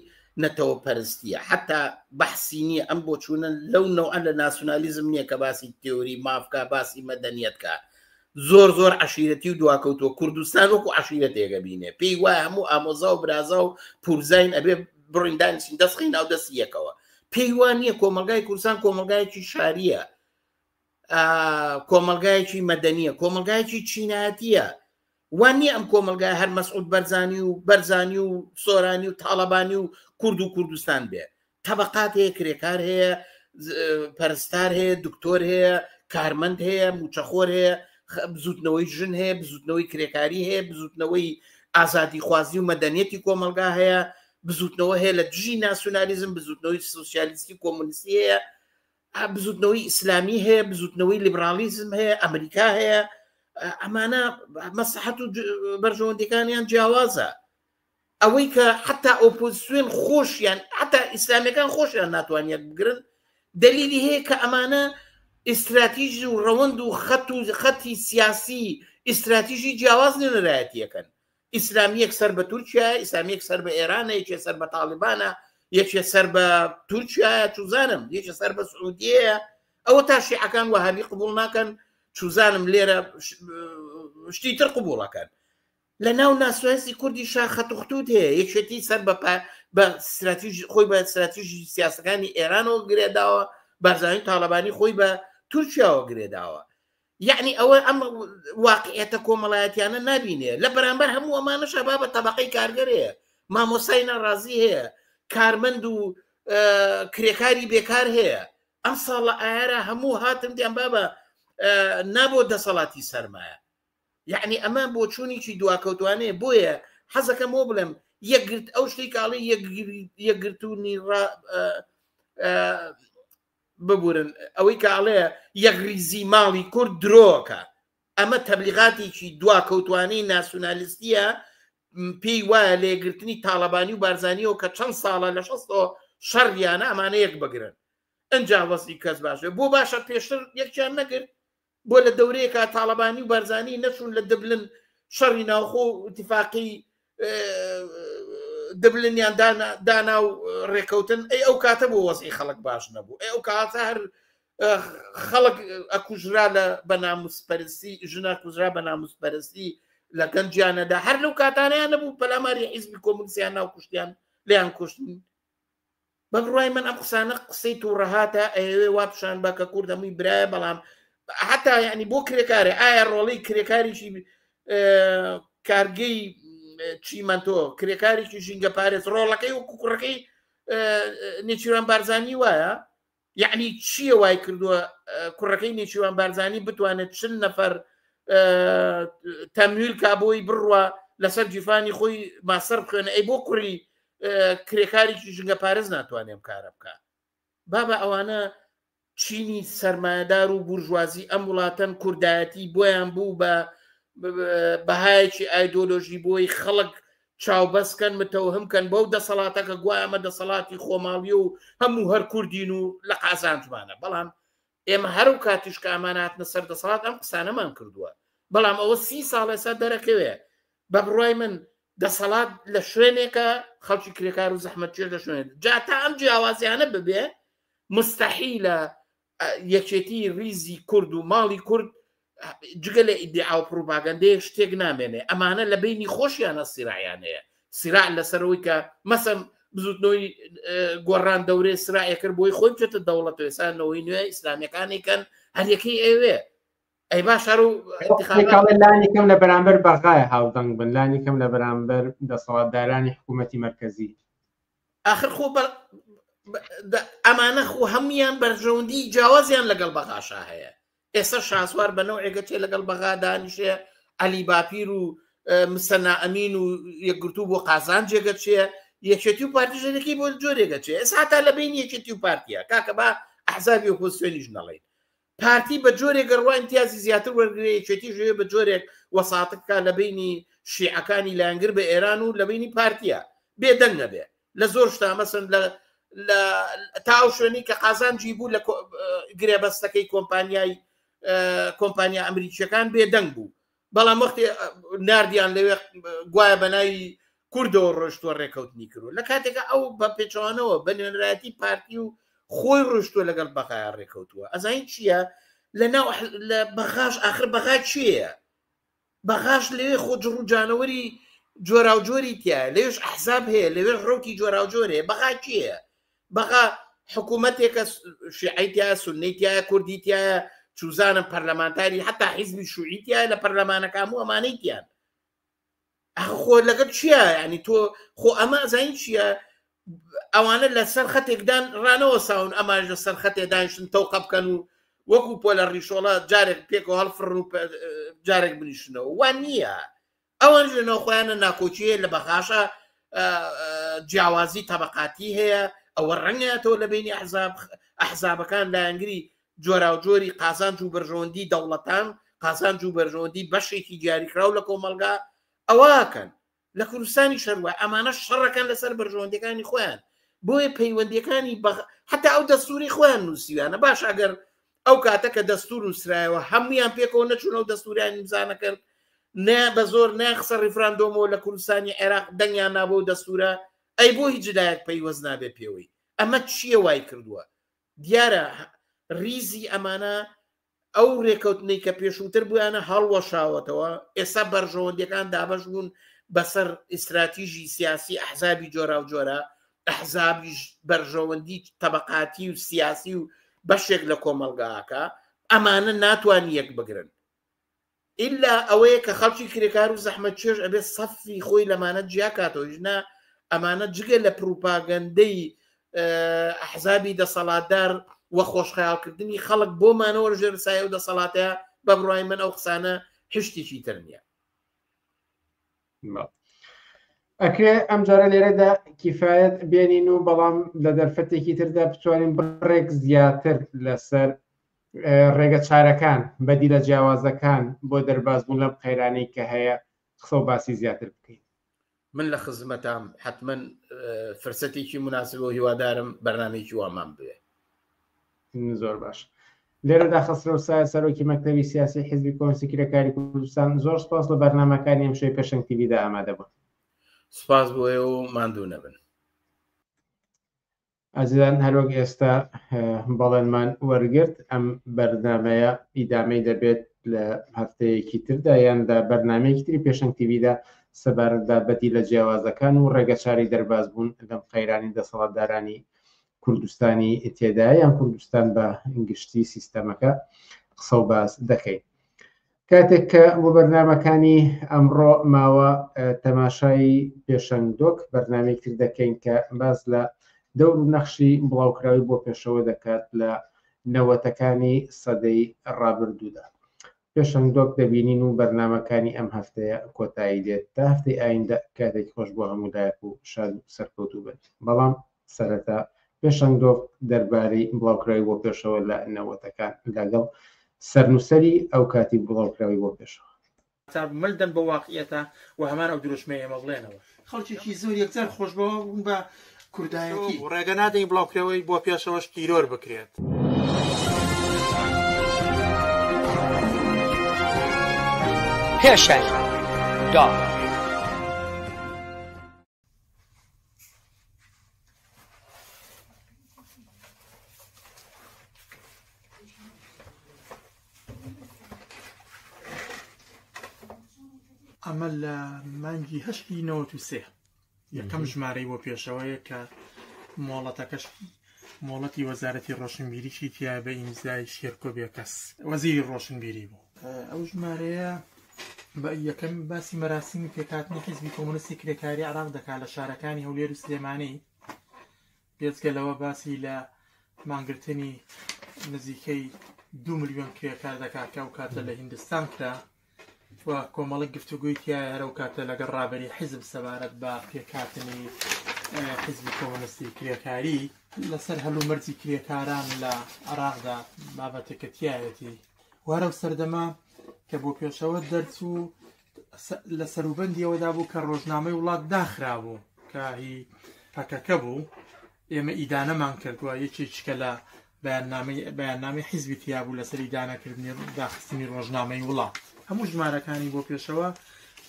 نەتەوە پەرستیە حتا بەحسی نییە ئەم بۆچوونە لەو نەوەن لە ناسیۆنالیزم نییە کە باسی تێوری مافکە باسی مەدەنیەتکە زۆر عەشیرەتی و دواکەوتووە کوردستان وەکو عەشیرەتێکە بینێ پێی وایە هەموو ئامۆزا و برازا و پورزین ئەبێ بڕیندانیشین دەستخین ناو دەستی یەکەوە پێی وان نییە کۆمەلگای کوردستان کۆمەلگایەکی شاریە کۆمەلگایەکی مەدەنیە کۆمەلگایەکی چینایەتیە وانی ئەم کۆمەلگای هەر مەسعود بەرزانی و سۆرانی و تاڵەبانی و کورد و کوردستان بێ تەبەقات هەیە کرێکار هەیە پەرستار هەیە دکتۆر هەیە کارمەند هەیە موچەخۆر هەیە بزوتنەوەی ژن هەیە بزوتنەوەی کرێکاری هەیە بزوتنەوەی ئازادی خوازی و مەدەنیەتی کۆمەلگا هەیە بزوتنەوە هەیە لە دژی ناسیۆنالیزم بزوتنەوەی سۆسیالیستی کۆمونیستی هەیە بزوتنەوەی ئیسلامی هەیە بزوتنەوەی لیبرالیزم هەیە ئەمریکا هەیە ئەمانە مەسلحەت و بەرژەوەندەکانیان جیاوازە ئەوەی کە حتا ئۆپۆزیسیۆن خۆشیان حتا ئیسلامیەکان خۆشیان ناتوانێت بگرن دلیلی هەیە کە ئەمانە ئیستراتیژی و ڕەوەند و خەتی سیاسی ئیستراتیژی جیاواز نێنەرایەتیەکەن ئیسلامیەک سەر بە تورکیا ئیسلامیەک سەر بە ئێرانە یەکێ سەر بە تاڵیبانە یەکێ سەر بە تورکیایە چوزانم یەکێ سەر بە سعودیەیە ئەوە تا شیعەکان وەهابی قبول ناکەن چوزانم لێرە شتی تر قبولەکەن لە ناو ناسوانسی کوردی شاخەت و خەتوت هەیە یەکێتی سەر بە خۆی بە استراتیژی سیاسەکانی ئێرانەوە گرێداوە بارزانانی تاڵەبانی خۆی بە تورکیاوە گرێداوە یعنی ئەوە ئەم واقعێتە کۆمەڵایەتیانە نبینێ لە بەرامبەر هەموو ئەمانەشە با بە تەبەقەی کارگەرەیە مامۆسای ناڕازی هەیە کارمەند و کرێکاری بێکار هەیە ئەم ساڵە ئایارە هەموو هاتم دیان بابە نابۆ دەسەڵاتی سەرمایە یعنی ئەمە بۆ چوونیی دواکەوتوانەیە بۆیە حەزەکەم بۆ بڵم یەکگرت ئەو شتێک کاڵی یەکگرتوونی ببورن ئەوەی کاڵەیە یەکریزی ماڵی کورد درۆکە ئەمە تەبلیغاتێکی دواکەوتوانەی ناسیۆنالیستیە پێی وایە لێگرتنی تاڵەبانی و بارزانیەوە کە چەند ساڵە لە 60 شەڕیانە ئەمانە یەک بگرن ئەنجا وەستی کەس باشە بۆ باشە پێشتر یەکیان نەگرت بۆ لە دەورەیەکە تاڵەبانی و بارزانی نەچوون لە دەبلن شەڕی ناوخۆ اتفاقی دەبلنیان دانا و ڕێکەوتن ئەو کاتە بۆ وەزعی خەڵک باش نەبوو ئەو کاتە هەر خەڵک ئەکوژرا لە بەناموسپەرستی ژنە کوژرا بە ناموسپەرستی لە گەنجیانەدا هەر لەو کاتانیان نەبوو پەلاماری حیزبی کۆمونیستیان ناو کوشتیان لیان کوشتن بە بڕوای من ئەم قسانە قسەی تووڕەهاتە ئەوێ وا پیشان بە کە کورد هەمووی برایە بەڵام حتا یعنی بۆ کرێکارێ ئایا ڕۆڵەی کرێکاریشی کارگەی چیمەندۆ کرێکارێکی ژینگە پارێز ڕۆڵەکەی و کوڕەکەی نێچیروان بارزانی وایە یعنی چییە وای کردووە کوڕەکەی نێچیروان بارزانی بتوانێت 40 نەفەر تەمویل کا بۆی بڕوە لەسەر جیفانی خۆی ماسەر بخوێنە ئەی بۆ کوڕی کرێکارێکی ژینگە پارێز ناتوانێم کارە بکە بابە ئەوانە چینی سەرمایهدار و بورژوازی ئەم وڵاتەن کوردایەتی بۆیان بوو بە بەهایەکی ئایدۆلۆژی بۆی خەڵک چاوبەسکەن متەوهمکەن بەو دەسەڵاتەکە گوایە ئەمە دەسەڵاتی خۆماڵی و هەموو هەر کوردین و لە قازانجمانە بەڵام ئێمە هەرو کاتیش کە ئەماناتنە سەر دەسەڵات ئەم قسانەمان کردووە بەڵام ئەوە 30 ساڵ ێستا دەرەکەوێ بە بڕوای من دەسەڵات لە شوێنێکە خەڵکی کرێکار و زەحمەتکێش لە شوێنێک جا تا ئەم جیاوازیانە ببێ مستحیلە یەکێتی ریزی کورد و ماڵی کورد جگە لە ئیدعا و پروپاگەندەیە شتێک نامێنێ ئەمانە لە بینی خۆشیانە سیراعیان هەیە سیراع لەسەرەوەی کە مەسەم بزوتنەوەی گۆڕان دەورێ سرائە کرد بۆی خۆی بچێتە دەوڵەت وێسانەوەی نوێ ئیسلامیەکانێکن هەریەکەی ئەوێ ئەی باشار و لانی کەم لە بەرامبەر بەغایە هاودەنگ بن لانی کەم لە بەرامبەر دەسەڵاتدارانی حکوومەتی مەرکەزی آخر خۆ ئەمانە خۆ هەمویان بەرژەوندی جیاوازیان لەگەڵ بەغاشا هەیە ئێستا شاسوار بەنەوەیەکە چێ لەگەڵ بەغا دانیشێ عەلی باپیر و مستەنا ئەمین و یەکگرتوو بۆ قازان جێگە چێ یەکێتی و پارتیژەکەی بۆ جۆرێگە چێ ئێستا هەتا لە بین یەکێتی و پارتیە کاکە با ئەحزابی ئۆپۆزیسیۆنیش نەڵێن پارتی بە جۆرێک ڕوا امتیازی زیاتر وەرگرێ یەکێتی ژێ بە جۆرێک وەساتەکە لە بینی شیعەکانی لایەنگر بە ئێران و لە بینی پارتیە بێدەنگ نەبێ لە زۆر شتا مەسەن لە تاو شوێنی کە قازانجی بوو لە گرێبەستەکەی کۆمپانیا ئەمریکیەکان بێدەنگ بوو بەڵام وەختی نردیان لەوێ گوایە بەناوی کوردەوە ڕۆشتووە ڕێکەوتنی کردو لە کاتێکە ئەو بە پێچوانەوە بە نوێنەرایەتی پارتی و خۆی ڕۆشتووە لەگەڵ بەغایە ڕێکەوتووە ئەزین چییە لە بەغاش آخر بەغا چییە بەغاش لەوێ خۆ جڕوجانەوەری جۆرا و جۆری تایە لەوێش ئەحزاب هەیە لەوێ ڕۆکی جۆرا و جۆرێ بەغا چییە بەغا حکوومەتێکە شیعیتیە سونیتیە کوردیتیە چوزانم پەرلەمانتاری حتا حیزبی شوعیتیە لە پەرلەمانەکان و ئەمانەیتیان خۆ لەگەڵ چییە ینی تۆ خۆ ئەمە زین چییە ئەوانە لە سەر خەتێکدان ڕانەوە ساون ئەماش لە سەر خەتێ دانیشتن تەوقە بکەن و وەکو پۆلە ڕیشۆڵە جارێک پێکەوە هەڵفڕن و جارێک بنیشنەوە وان نییە ئەوان ژێنەوە خۆیانە ناکۆچیە لە بەغاشە جیاوازی تەبەقاتی هەیە ئەوە ڕەنگێتەوە لە بینی ئەحزابەکان لایەنگری جۆرا و جۆری قازانج و بەرژەوەندی دەوڵەتان قازانج و بەرژەوەندی بەشێکی دیاریکراو لە کۆمەلگا ئەوەکەن لە کوردستانی شەروە ئەمانە شەڕەکان لەسەر بەرژەوەندەکانی خۆیان بۆیە پەیوەندیەکانی حتا ئەو دەستوری خۆیان نووسیوانە باش ئەگەر ئەو کاتە کە دەستور نووسرایەوە هەمویان پێکەوە نەچوون ئەو دەستوریان نیمزانە کرد بە زۆر ناخسە ڕیفراندۆمەوە لە کوردستانی عێراق دەنگیان نابۆ و دەستورە ئەی بۆ هیچ لایەک پەیوەست نابێ پێوەی ئەمە چییە وای کردووە دیارە ریزی ئەمانە ئەو ڕێکەوتنەی کە پێشووتر بوویانە هەڵوەشاوەتەوە ئێستا بەرژەوەندەکان دابەش بوون بەسەر ئیستراتیژی سیاسی ئەحزابی جۆرا و جۆرە ئەحزابیش بەرژەوەندی تەبەقاتی و سیاسی و بەشێک لە کۆمەلگاکە ئەمانە ناتوانانی یەک بگرن ئللا ئەوەیە کە خەڵکی کرێکار و زەحمەت چێژ ئەبێ سەفی خۆی لەمانە جیاکاتەوەش نا ئەمانە جگە لە پروپاگەندەی ئەحزابی دەسەڵاتدار وە خۆشخەیاڵکردنی خەڵک بۆمانەوە ژێر سایە و دەسەڵاتەیە بە بڕای من ئەو قسانە هشتێکی تر نییە ئەکرێ ئەم جارە لێرەدا کیفایەت بێنین و بەڵام لە دەرفەتێکی تردا بتوانین بڕێک زیاتر لەسەر ڕێگە چارەکان بەدی لە جیاوازەکان بۆ دەربازبوون لەم قەیرانەی کە هەیە قسە و باسی زیاتر بکەین من لە خزمەتام حتمما فرسەتێکی مناسب و هیوادارم بەرنامەیەکی وامان بوێ زۆر باش لێرەدا خەسرە و سایە سەرۆکی مەکتەبی سیاسی حیزبی کۆمسی کرێکاری کوردستان زۆر سپاس لە بەرنامەکانی ئەم شەوی پێشەنگ تیڤیدا ئامادە بوون سپاس بۆیە و ماندوو نەبن ئازیزان هەروەک ئێستا بەڵێنمان وەرگرت ئەم بەرنامەیە ئیدامەی دەبێت لە هەفتەیەکی تردا یاندا بەرنامەیەکی تری پێشەنگ تیڤیدا سەبارەتدا بەدی لە جیاوازەکان و ڕێگەچاری دەرباز بوون لەم قەیرانی دەسەڵاتدارانی کوردستانی تێدا یان کوردستان بە گشتی سیستەمەکە قسە و باس دەکەین کاتێک کە بۆ بەرنامەکانی ئەمڕۆ ماوە تەماشای پێشەنگدۆک بەرنامەیەک تر دەکەین کە باز لە دەور و نەخشی بڵاوکراوی بۆ پێشەوە دەکات لە نەوەتەکانی سەدەی ڕابردوودا پێشەنگدۆک دەبینین و بەرنامەکانی ئەم هەفتەیە کۆتایی دێت تا هەفتەی ئایندە کاتێک خۆش بۆ هەموولایەک و شاد و سەرکەوتوو بێت بەڵام سەرەتا پێشەنگدۆک دەربارەی بڵاوکراوی بۆ پێشەوە لە نەوەتەکان لەگەڵ سەرنووسەری ئەو کاتی بڵاوکراوی بۆ پێشەوە ملدەن بە واقعیەتە و هەمان ئەو دروشمەیە ئێمە بڵێنەوە خەڵکێکی زۆر یەکجار خۆشبەوە بوون بە کوردایەتی ڕێگە نادەین بڵاوکراوەی بۆ پێشەوەش تیرۆر بکرێت پێشەنگ دۆک ئەمە لە مانگی هەشتی 93 یەکەم ژمارەی بۆ پێشەوەیە کە مۆڵەتەکەش مۆڵەتی وەزارەتی ڕۆشنبیریشی تیا بە ئیمزای شێرکۆ بێکەس وەزیری ڕۆشنبیری بوو ئەو ژمارەیە بە یەکەم باسی مەراسیمی پێکاتنی حیزبی کۆمونیستی کرێکاری عێراق دەکات لە شارەکانی هەولێر و سلێمانی بێجگەلەوە باسی لە مانگرتنی نزیکەی 2 ملیۆن کرێکار دەکات کە ئەو کاتە لە هیندستان کرا و کۆمەڵی گفتوگوی تایە هەرە و کاتە لەگەڵ ڕابەری حیزب سەبارەت بە پێکاتنی حیزبی کۆمونیستی کرێکاری لەسەر هەلو مەرجی کرێکاران لە عێراقدا بابەتێکە تایەتی وارە و سەردەما کە بۆ پێشەوە دەرچوو لە سەروبەندی ئەوەدا بوو کە ڕۆژنامەی وڵات داخرا بوو کە هی پەکەکە بوو ئێمە ئیدانەمان کردووە یەکێکە لە بەیاننامەی حیزبی تیا بوو لەسەر ئیدانەکردنی داخستنی ڕۆژنامەی وڵات هەموو ژمارەکانی بۆ پێشەوە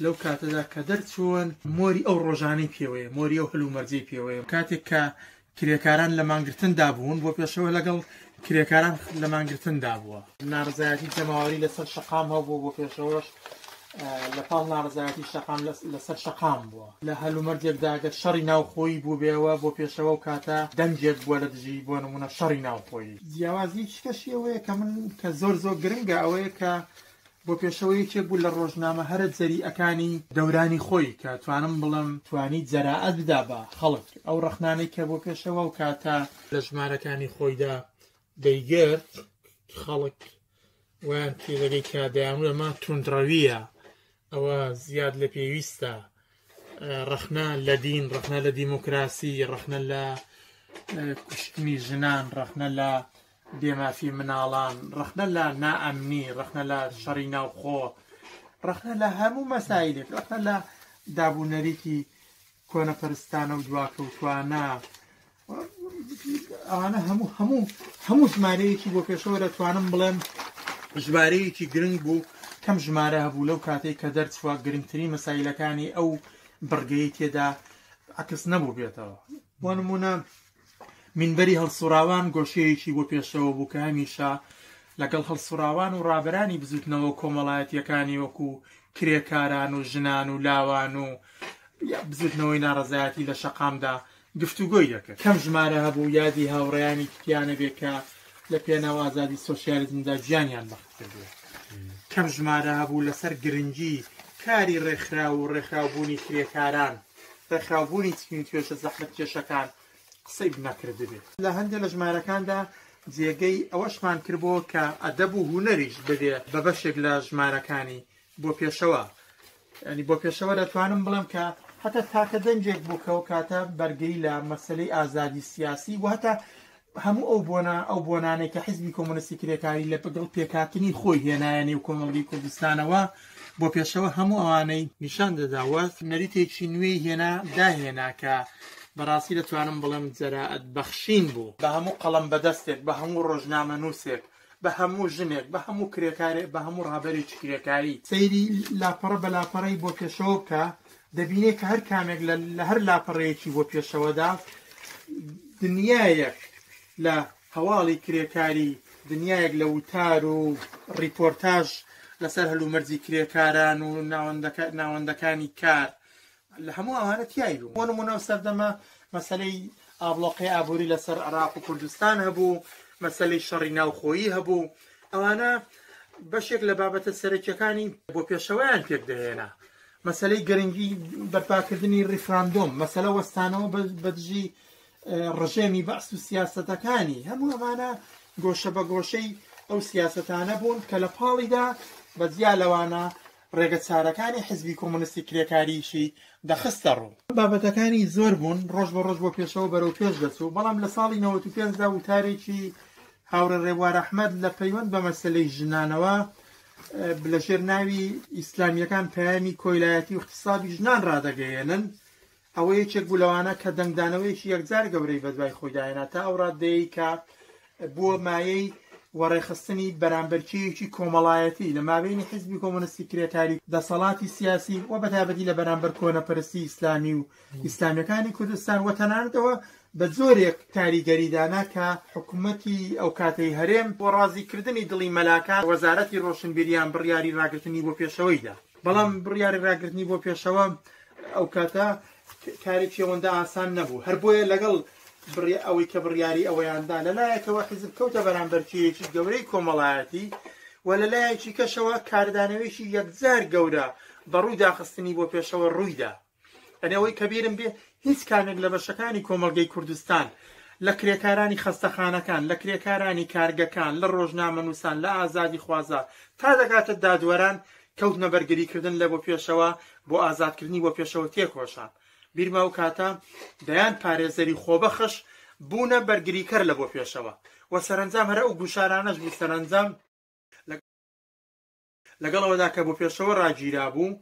لەو کاتەدا کە دەرچوون مۆری ئەو ڕۆژانەی پێوەیە مۆری ئەو هەلومەرجەی پێوەیە کاتێک کە کرێکاران لە مانگرتندا بوون بۆ پێشەوە لەگەڵ کرێکاران لە مانگرتندا بووە ناڕزایەتی جەماوەری لەسەر شەقام هەبوو بۆ پێشەوەش لە پاڵ ناڕزایەتی شەقام لەسەر شەقام بووە لە هەلومەرجێکداگە شەڕی ناوخۆی بوو بێەوە بۆ پێشەوە و کاتە دەنجێک بووە لە دژی بۆ نمونە شەڕی ناوخۆی جیاوازی شتەشی ئەوەیە کە من کە زۆر گرنگە ئەوەیە کە بۆ پێشەوەیەکێک بوو لە ڕۆژنامە هەرە جەریئەکانی دەورانی خۆی کە توانم بڵم توانی جەراعەت بدا بە خەڵک ئەو ڕەخنانەی کە بۆ پێشەوە و کاتە لە ژمارەکانی خۆیدا دەیگرت خەڵک ویان تێدەگەی کە دەیانوە توندڕەویە ئەوە زیاد لە پێویستە ڕەخنە لە دین ڕەخنە لە دیموکراسی ڕەخنە لە کوشتنی ژنان ڕەخنە لە بێمافی مناڵان ڕەخنە لە نائەمنی ڕەخنە لە شەڕی ناوخۆ ڕەخنە لە هەموو مەسایلێک ڕەخنە لە دابوونەریتی کۆنەپەرستانە و دواکەوتوانە ئەوانە هەموو ژمارەیەکی بۆ پێشەوە دەتوانم بڵێم ژمارەیەکی گرنگ بوو کەم ژمارە هەبوو لەو کاتێک کە دەرچوە گرنگترین مەسایلەکانی ئەو بڕگەی تێدا عکس نەبوو بێتەوە. بۆ نمونە مینبەری هەڵسوراوان گۆشەیەکی بۆ پێشەوە بوو کە هەمیشە لەگەڵ هەڵسوراوان و ڕابرانی بزوتنەوە کۆمەڵایەتیەکانی وەکو کرێکاران و ژنان و لاوان و بزوتنەوەی ناڕەزایەتی لە شەقامدا گفتوگۆی دەکرد. کەم ژمارە هەبوو یادی هاوڕێیانی تیانە بێ کە لە پێناو ئازادی سۆسیالیزمدا گیانیان بەخت کردووە. کەم ژمارە هەبوو لەسەر گرنگی کاری ڕێکخرا و ڕێکخراوبوونی کرێکاران ڕێکخراوبوونی چین توێشە زەحمەت کێشەکان قسەی نەکرد بێت. لە هەندێک لە ژمارەکاندا جێگەی ئەوەشمان کردبووە کە ئەدەب و هونەریش بدێ بە بەشێک لە ژمارەکانی بۆ پێشەوە. ینی بۆ پێشەوە دەتوانم بڵێم کە هەتا تاکە دەنجێک بووکەوە کاتە بەرگەی لە مەسلەی ئازادی سیاسی و هەتا هەموو ئەو بۆنانێک کە حیزبی کۆمونیستی کرێکاری لە بەگەڵ پێکاتنی خۆی هێنایەنی و کۆمەڵگەی کوردستانەوە بۆ پێشەوە هەموو ئەوانەی نیشان دەداوە نەریتێکی نوێی داهێنا کە بەڕاستی دەتوانم بڵێم جەراعەت بەخشین بوو بە هەموو قەڵەم بەدەستێک بە هەموو ڕۆژنامە نووسێک بە هەموو ژنێک بە هەموو کرێکارێک بە هەموو ڕابەرێکی کرێکاری سەیری لاپەڕە بە لاپەڕەی بۆ پێشەوە کە دەبینێت کە هەر کامێک لە هەر لاپەڕەیەکی بۆ پێشەوەدا دنیایەک لە هەواڵی کرێکاری دنیایەک لە وتار و ریپۆرتاژ لەسەر هەلومەرجی کرێکاران و ناوەندەکانی کار لە هەموو ئەوانە تیای بوو. بۆ نمونە سەردەمە مەسەلەی ئابڵۆقی ئابووری لەسەر عێراق و کوردستان هەبوو، مەسەلەی شەڕی ناوخۆیی هەبوو. ئەوانە بەشێک لە بابەتە سەرەکیەکانی بۆ پێشەوەیان پێک دەهێنا. مەسەلەی گەرنگی بەرپاکردنی ریفراندۆم، مەسەلە وەستانەوە بەدژی ڕژێمی بەعس و سیاسەتەکانی هەموو ئەمانە گۆشە بە گۆشەی ئەو سیاسەتانە بوون کە لە پاڵیدا بەجیا لەوانە ڕێگە چارەکانی حیزبی کۆمونیستی کرێکاریشی دەخستە ڕوو. بابەتەکانی زۆر بوون ڕۆژ بە ڕۆژ بۆ پێشەوە بەرەو پێش دەچوو، بەڵام لە ساڵی 95دا وتارێکی هاوڕێ ڕێبوار ئەحمەد لە پەیوەند بە مەسەلەی ژنانەوە لە ژێر ناوی ئیسلامیەکان پەیامی کۆیلایەتی و اقتصادی ژنان ڕادەگەیەنن. ئەوە یەکێک بوو لەوانە کە دەنگدانەوەیکی یەکجار گەورەی بەدوای خۆی داهێنا تا ئەو ڕادەیەی کە بووە مایەی وەڕێخستنی بەرامبەرچیەکی کۆمەڵایەتی لە مابینی حیزبی کۆمونیستی کرێکاری دەسەڵاتی سیاسی و بەتابەتی لە بەرامبەر کۆنەپەرستی ئیسلامی و ئیسلامیەکانی کوردستان و تەنانەتەوە بە زۆرێک کاریگەریدانا کە حکوومەتی ئەو کاتەی هەرێم بۆ ڕازیکردنی دڵی مەلاکان وەزارەتی ڕۆشنبیریان بڕیاری ڕاگررتنی بۆ پێشەوەیدا. بەڵام بڕیاری ڕاگررتنی بۆ پێشەوە ئەو کاتە کارێکی ئەوەندە ئاسان نەبوو، هەر بۆیە لەگەڵ ئەوەی کە بڕیاری ئەوەیاندا لەلایەکەوە حیزب کەوتە بەرامبەرچیەکی گەورەی کۆمەڵایەتی و لەلایەکی کەشەوە کاردانەوەیکی یەکجار گەورە بەڕووی داخستنی بۆ پێشەوە ڕوویدا. ئەنەوەی کەبیرم بێ هیچ کامێک لە بەشەکانی کۆمەلگەی کوردستان لە کرێکارانی خەستەخانەکان لە کرێکارانی کارگەکان لە ڕۆژنامە نووسان لە ئازادی خوازە تا دەکاتە دادوەران کەوتنە بەرگریکردن لە بۆ پێشەوە بۆ ئازادکردنی بۆ پێشەوە تێکۆشان. بیرما و کاتە دەیان پارێزەری خۆبەخش بوونە بەرگریکەر لە بۆ پێشەوە و سەرنجام هەرە ئەو گوشارانەش بوو سەرنجام لەگەڵەوەدا کە بۆ پێشەوە ڕاگیرا بوو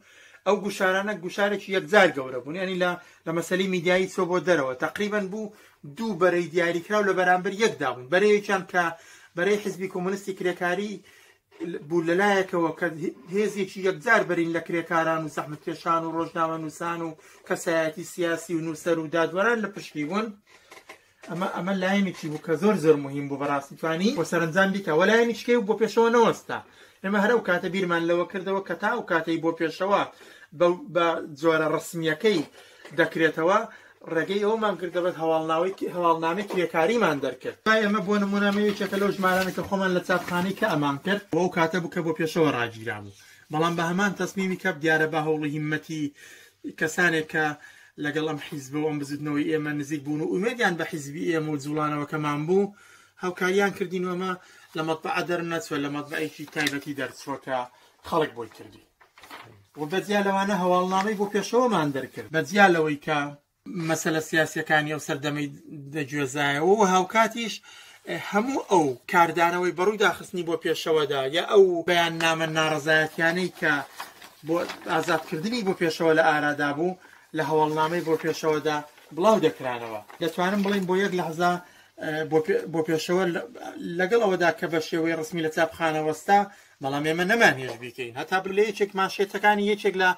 ئەو گوشارانە گوشارێکی یەکجار گەورە بوون، ینی لە مەسەلەی میدیایی چۆ بۆ دەرەوە تقریباً بوو دوو بەرەی دیاریکراو لە بەرامبەر یەکدا بوون. بەرەیەکیان کە بەرەی حیزبی کۆمونیستی کرێکاری بوو لەلایەکەوە کە هێزێکی یەکجار بەرین لە کرێکاران و زەحمەتکێشان و ڕۆژنامە نووسان و کەسایەتی سیاسی و نووسەر و دادوەران لە پشتی بوون. ئەمە لایەنێکی بوو کە زۆر زۆر مهم بوو بەڕاستی توانی بۆ سەرنجام بیکە و لایەنیشکەی بۆ پێشەوە نەوەستا. ئێمە هەرە و کاتە بیرمان لەوە کردەوە کە تا و کاتەی بۆ پێشەوە بە جۆرە ڕسمیەکەی دەکرێتەوە ڕێگەی ئەومان کردەبێت هەواڵنامەی کرێکاریمان دەرکرد. ئێمە بۆ نمونەمەیەکێکە لەو ژمارانە کە خۆمان لە چاپخانەی کە ئەمان کرد بۆ ئەو کاتە بوو کە بۆ پێشەوە ڕاگیرا بوو، بەڵام بە هەمان تەسمیمی کە دیارە بە هەوڵی هیممەتی کەسانێک کە لەگەڵ ئەم حیزبەوە ئەم بزوتنەوەی ئێمە نزیک بوون و ئومێدیان بە حیزبی ئێمە و جوڵانەوەکەمان بوو هاوکاریان کردینەوەمە لە مەطبعە دەرنەچوە لە مەطبعەیەکی تایبەتی دەرچووە کە خەڵک بۆی کردی و بەجیا لەوانە هەواڵنامەی بۆ پێشەوەمان دەرکرد بەجیا لەوەی کە مەسەلە سیاسیەکانی ئەو سەردەمەی دەگوێزایەوە و هاوکاتیش هەموو ئەو کاردانەوەی بەڕووی داخستنی بۆ پێشەوەدا یا ئەو بەیان نامە ناڕەزایەتیانەی کە بۆ ئازادکردنی بۆ پێشەوە لە ئارادا بوو لە هەواڵنامەی بۆ پێشەوەدا بڵاو دەکرانەوە دەتوانم بڵین بۆ یەک لەحظە بۆ پێشەوە لەگەڵ ئەوەدا کە بە شێوەی ڕسمی لە چاپخانەوەستا بەڵام ئێمە نەمانێژ بیکەین هەتا بر لە یەکێک ماشێتەکانی یەکێک لە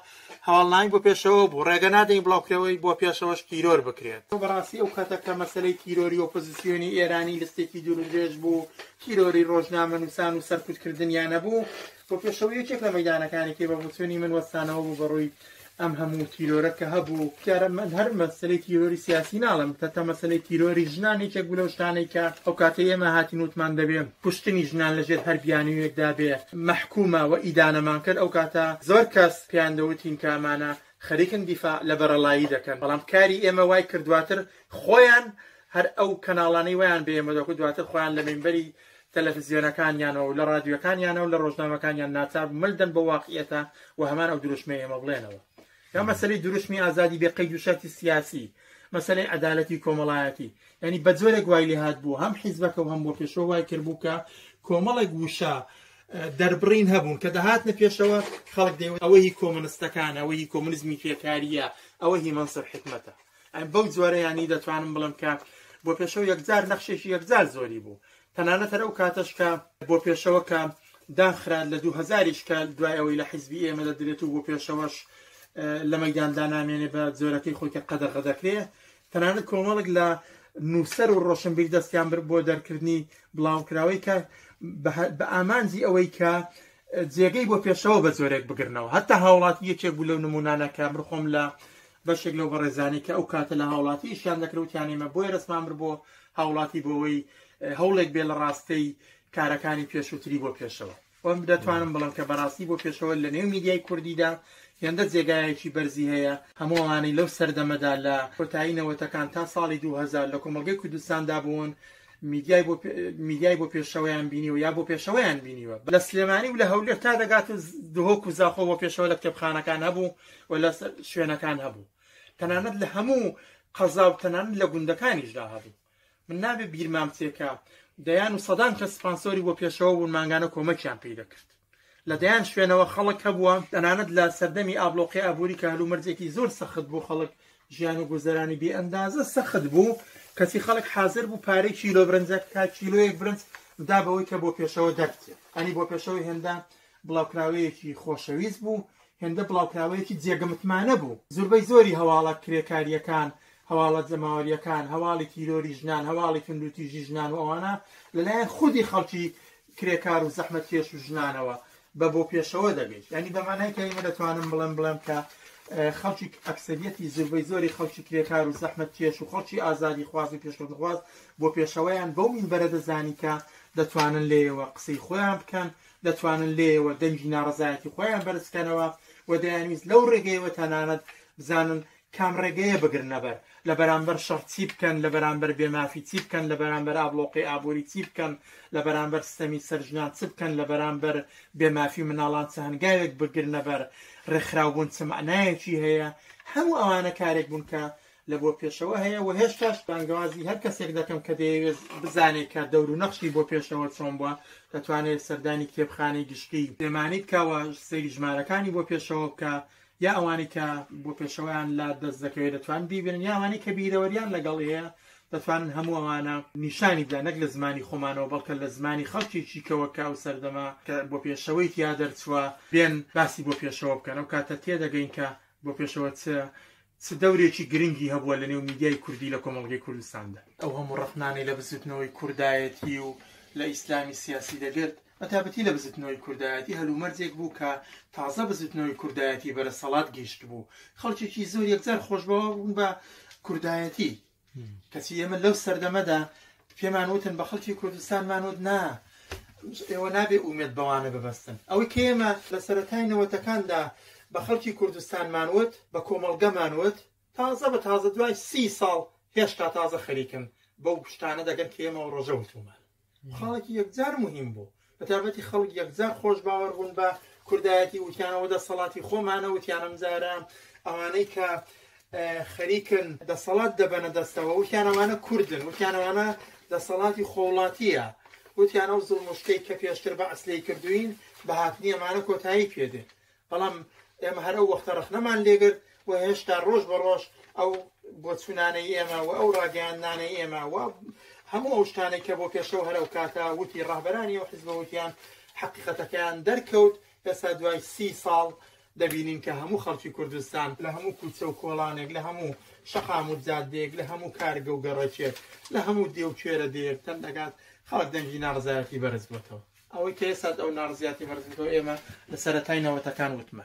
هەواڵنامی بۆ پێشەوە بوو ڕێگە نادەین بڵاوکرەوەی بۆ پێشەوەش تیرۆر بکرێت بەڕاستی ئەو کاتەکە مەسەلەی تیرۆری ئۆپۆزیسیۆنی ئێرانی لەستێکی دوورودرێژ بوو تیرۆری ڕۆژنامە نووسان و سەرکوتکردنیان نەبوو بۆ پێشەوە یەکێک لە مەیدانەکانی کێ بە بچوونی من وەستانەوە بوو بەڕووی ئەم هەموو تیرۆرە کە هەبوو کارە من هەر مەسەلەی تیرۆری سیاسی ناڵم تەتە مەسەلەی تیرۆری ژنانێکێک بوو لەو شتانەی کە ئەو کاتەی ئێمە هاتین وتمان دەبێ پشتنی ژنان لەژێر هەر بیانویەکدا بێ مەحکومە و ئیدانەمان کرد ئەو کاتە زۆر کەس پێیان دەوتین کە ئەمانە خەریکن دیفاع لە بەرەڵایی دەکەن بەڵام کاری ئێمە وای کردواتر خۆیان هەر ئەو کەناڵانەی ویان بێ ئێمە دەکو دواتر خۆیان لە مینبەری تەلەڤیزیۆنەکانیانەوە و لە رادیۆکانیانەوە و لە ڕۆژنامەکانیان ناچار ملدەن بە واقعیەتە و هەمان ئەو دروشمەی ئێمە بڵێنەوە یا مەسەلەی دروشمی ئازادی بێ قەید و شەرتی سیاسی مەسەلەی عەدالەتی کۆمەڵایەتی یعنی بە جۆرێک وای لێ هات بوو هەم حیزبەکە و هەم بۆ پێشەوە وای کرد بوو کە کۆمەڵێک وشە دەربڕین هەبوون کە دەهاتنە پێشەوە خەڵک دەیوت ئەوە هی کۆمونستەکان ئەوە هی کۆمونیزمی فێکاریە ئەوە هی مەنسەب حکمەتە بەو جۆرەیانی دەتوانم بڵم کە بۆ پێشەوە یەکجار نەخشێکی یەکجار زۆری بوو تەنانەت هەر ئەو کاتەش کە بۆ پێشەوە کە داخرا لە 2000 کە دوای ئەوەی لە حیزبی ئێمە دەدرێت و بۆ پێشەوەش لە مەیداندا نامێنێ بە جۆرەکەی خۆی کە قەدەغە دەکرێ تەنانەت کۆمەڵێک لە نووسەر و ڕۆشنبیر دەستیان بر بۆ دەرکردنی بڵاوکراوەی کە بە ئامانجی ئەوەی کە جێگەی بۆ پێشەوە بە جۆرێک بگرنەوە هەتا هاوڵاتی یەکێک بوو لەو نمونانەکە بڕخۆم لە بەشێک لەو بەڕێزانی کە ئەو کاتە لە هاوڵاتی ئیشیان دەکرێتیان ئێمە بۆی ڕسمان بر بۆ هاوڵاتی بۆەوەی هەوڵێک بێ لە ڕاستەی کارەکانی پێشووتری بۆ پێشەوە ئەم دەتوانم بڵم کە بەڕاستی بۆ پێشەوە لە نێو میدیای کوردیدا هێندە جێگایەکی بەرزی هەیە هەمووانەی لەو سەردەمەدا لە کۆتایینەوەتەکان تا ساڵی 2000 لە کۆمەڵگەی کوردستاندا بوون میدیای بۆ پێشەوەیان بینیوە یا بۆ پێشەوەیان بینیوە لە سلێمانی و لە هەولێر تا دەگات دهۆک و زاخۆ بۆ پێشەوە لە کتێبخانەکان هەبوو و لە شوێنەکان هەبوو تەنانەت لە هەموو قەزا و تەنانەت لە گوندەکانیشدا هەبوو من نابێ بیرمام چێکە دەیان و سەدان کە سپانسۆری بۆ پێشەوە بوون مانگانە کۆمەکیان پێی دەکرد لە دەیان شوێنەوە خەڵک هەبووە تەنانەت لە سەردەمی ئابلۆقی ئابووری کە هەلومەرجێکی زۆر سەخت بوو خەڵک ژیان و گوزەرانی بێ ئەندازە سەخت بوو کەسی خەڵک حاضر بوو پارەی کیلۆ برنجەکە کیلۆیەک برنج بدا بەوەی کە بۆ پێشەوە دەرچێت ئەنی بۆ پێشەوەی هێندە بڵاوکراوەیەکی خۆشەویست بوو هێندە بڵاوکراوەیەکی جێگەمتمانە بوو زۆربەی زۆری هەواڵە کرێکاریەکان هەواڵە جەماوەریەکان هەواڵی تیرۆری ژنان هەواڵی کندوتیژی ژنان و ئەوانە لەلایەن خودی خەڵکی کرێکار و زەحمەتکێش و ژنانەوە بە بۆ پێشەوە دەبێت ینی بەمانای کە ئێمە دەتوانم بڵێم کە خەڵکی ئەکسەریەتی زۆربەی زۆری خەڵکی کرێکار و زەحمەتکێش و خەڵکی ئازادی خواست و پێشخواست بۆ پێشەوەیان بەو مینبەرە دەزانی کە دەتوانن لێەوە قسەی خۆیان بکەن دەتوانن لێەوە دەنگی ناڕزایەتی خۆیان بەرزکەنەوە و دەیانویست لەو ڕێگەیەوە تەنانەت بزانن کام ڕێگەیە بگرنەبەر لە بەرامبەر شەڕ چی بکەن لە بەرامبەر بێمافی چی بکەن لە بەرامبەر ئابلۆقی ئابووری چی بکەن لە بەرامبەر سیستەمی سەرژنان چ بکەن لە بەرامبەر بێمافی مناڵان چ هەنگاوێک بگرنەبەر ڕێکخراوبوون چ معنایەکی هەیە هەموو ئەوانە کارێک بوون کە لە بۆ پێشەوە هەیە و هێشتاش بانگوازی هەر کەسێک دەکەم کە دەیەوێت بزانێت کە دەور و نەخشی بۆ پێشەوە چۆن بووە دەتوانێت سەردانی کتێبخانەی گشتی پێمانی بکەوە سەیری ژمارەکانی بۆ پێشەوە بکە یا ئەوانی کە بۆ پێشەوەیان لا دەست دەکەوێت دەتوان بیبێنن یا ئەوانی کە بیرەوەریان لەگەڵ هەیە دەتوانن هەموو ئەوانە نیشانی بدەن نەک لە زمانی خۆمانەوە بەڵکە لە زمانی خەڵکیی کەوەکە و سەردەما کە بۆ پێشەوەی تیا دەرچووە بێن باسی بۆ پێشەوە بکەن ئەو کاتە تێدەگەین کە بۆ پێشەوە چ دەورێکی گرنگی هەبووە لە نێو میدیای کوردی لە کۆمەڵگەی کوردستاندا ئەو هەموو ڕەخنانەی لە بزوتنەوەی کوردایەتی و لە ئیسلامی سیاسی دەبێت بەتابەتی لە بزوتنەوەی کوردایەتی هەلومەرجێک بوو کە تازە بزوتنەوەی کوردایەتی بەرە سەڵات گەیشت بوو خەڵکێکی زۆر یەکجار خۆشبەوە بوون بە کوردایەتی کەچی ئێمە لەو سەردەمەدا پێمان وتن بە خەڵکی کوردستانمانوت نا ئێوە نابێ ئومێد بەوانە ببەستن ئەوەی کە ئێمە لە سەرەتای نەوەتەکاندا بە خەڵکی کوردستانمانوت بە کۆمەڵگەمانوت تازە بە تازە دوای 30 ساڵ هێشتا تازە خەریکن بەو شتانە دەگەن کە ئێمە ڕۆژە وتومان خەڵکی یەکجار مهم بوو بەتابەتی خەڵک یەکجار خۆش باوەڕ بوون بە کوردایەتی وتیانەوە دەسەڵاتی خۆمانە وتیانم جارە ئەوانەی کە خەریکن دەسەڵات دەبەنە دەستەوە وتیانەوانە کوردن وتیانەوانە دەسەڵاتی خۆوڵاتیە وتیانە و زوڵ مشکەی کە پێشتر بە ئەسلەی کردوین بە هاتنی ئەمانە کۆتایی پێدێن بەڵام ئێمە هەر ئەو وەختە ڕخنەمان لێگرت و هێشتا ڕۆژ بە ڕۆژ ئەو بۆ چونانەی ئێمە و ئەو ڕاگەیاندانەی ئێمە و هەموو ئەو شتانێک کە بۆ پێشەوە هەرەو کاتە وتی ڕاهبەرانی و حیزبەوتیان حقیقەتەکەیان دەرکەوت ئێستا دوای 30 ساڵ دەبینین کە هەموو خەڵکی کوردستان لە هەموو کوچە و کۆڵانێک لە هەموو شەقام و جادێک لە هەموو کارگە و گەڕێکێک لە هەموو دێ و کوێرە دێک تەن دەگات خەڵک دەنگی ناڕزایەتی بەرز بێتەوە ئەوەی کە ئێستا ئەو ناڕزیاتی بەرزێتەوە ئێمە لە سەرەتای نەوەتەکان وتمە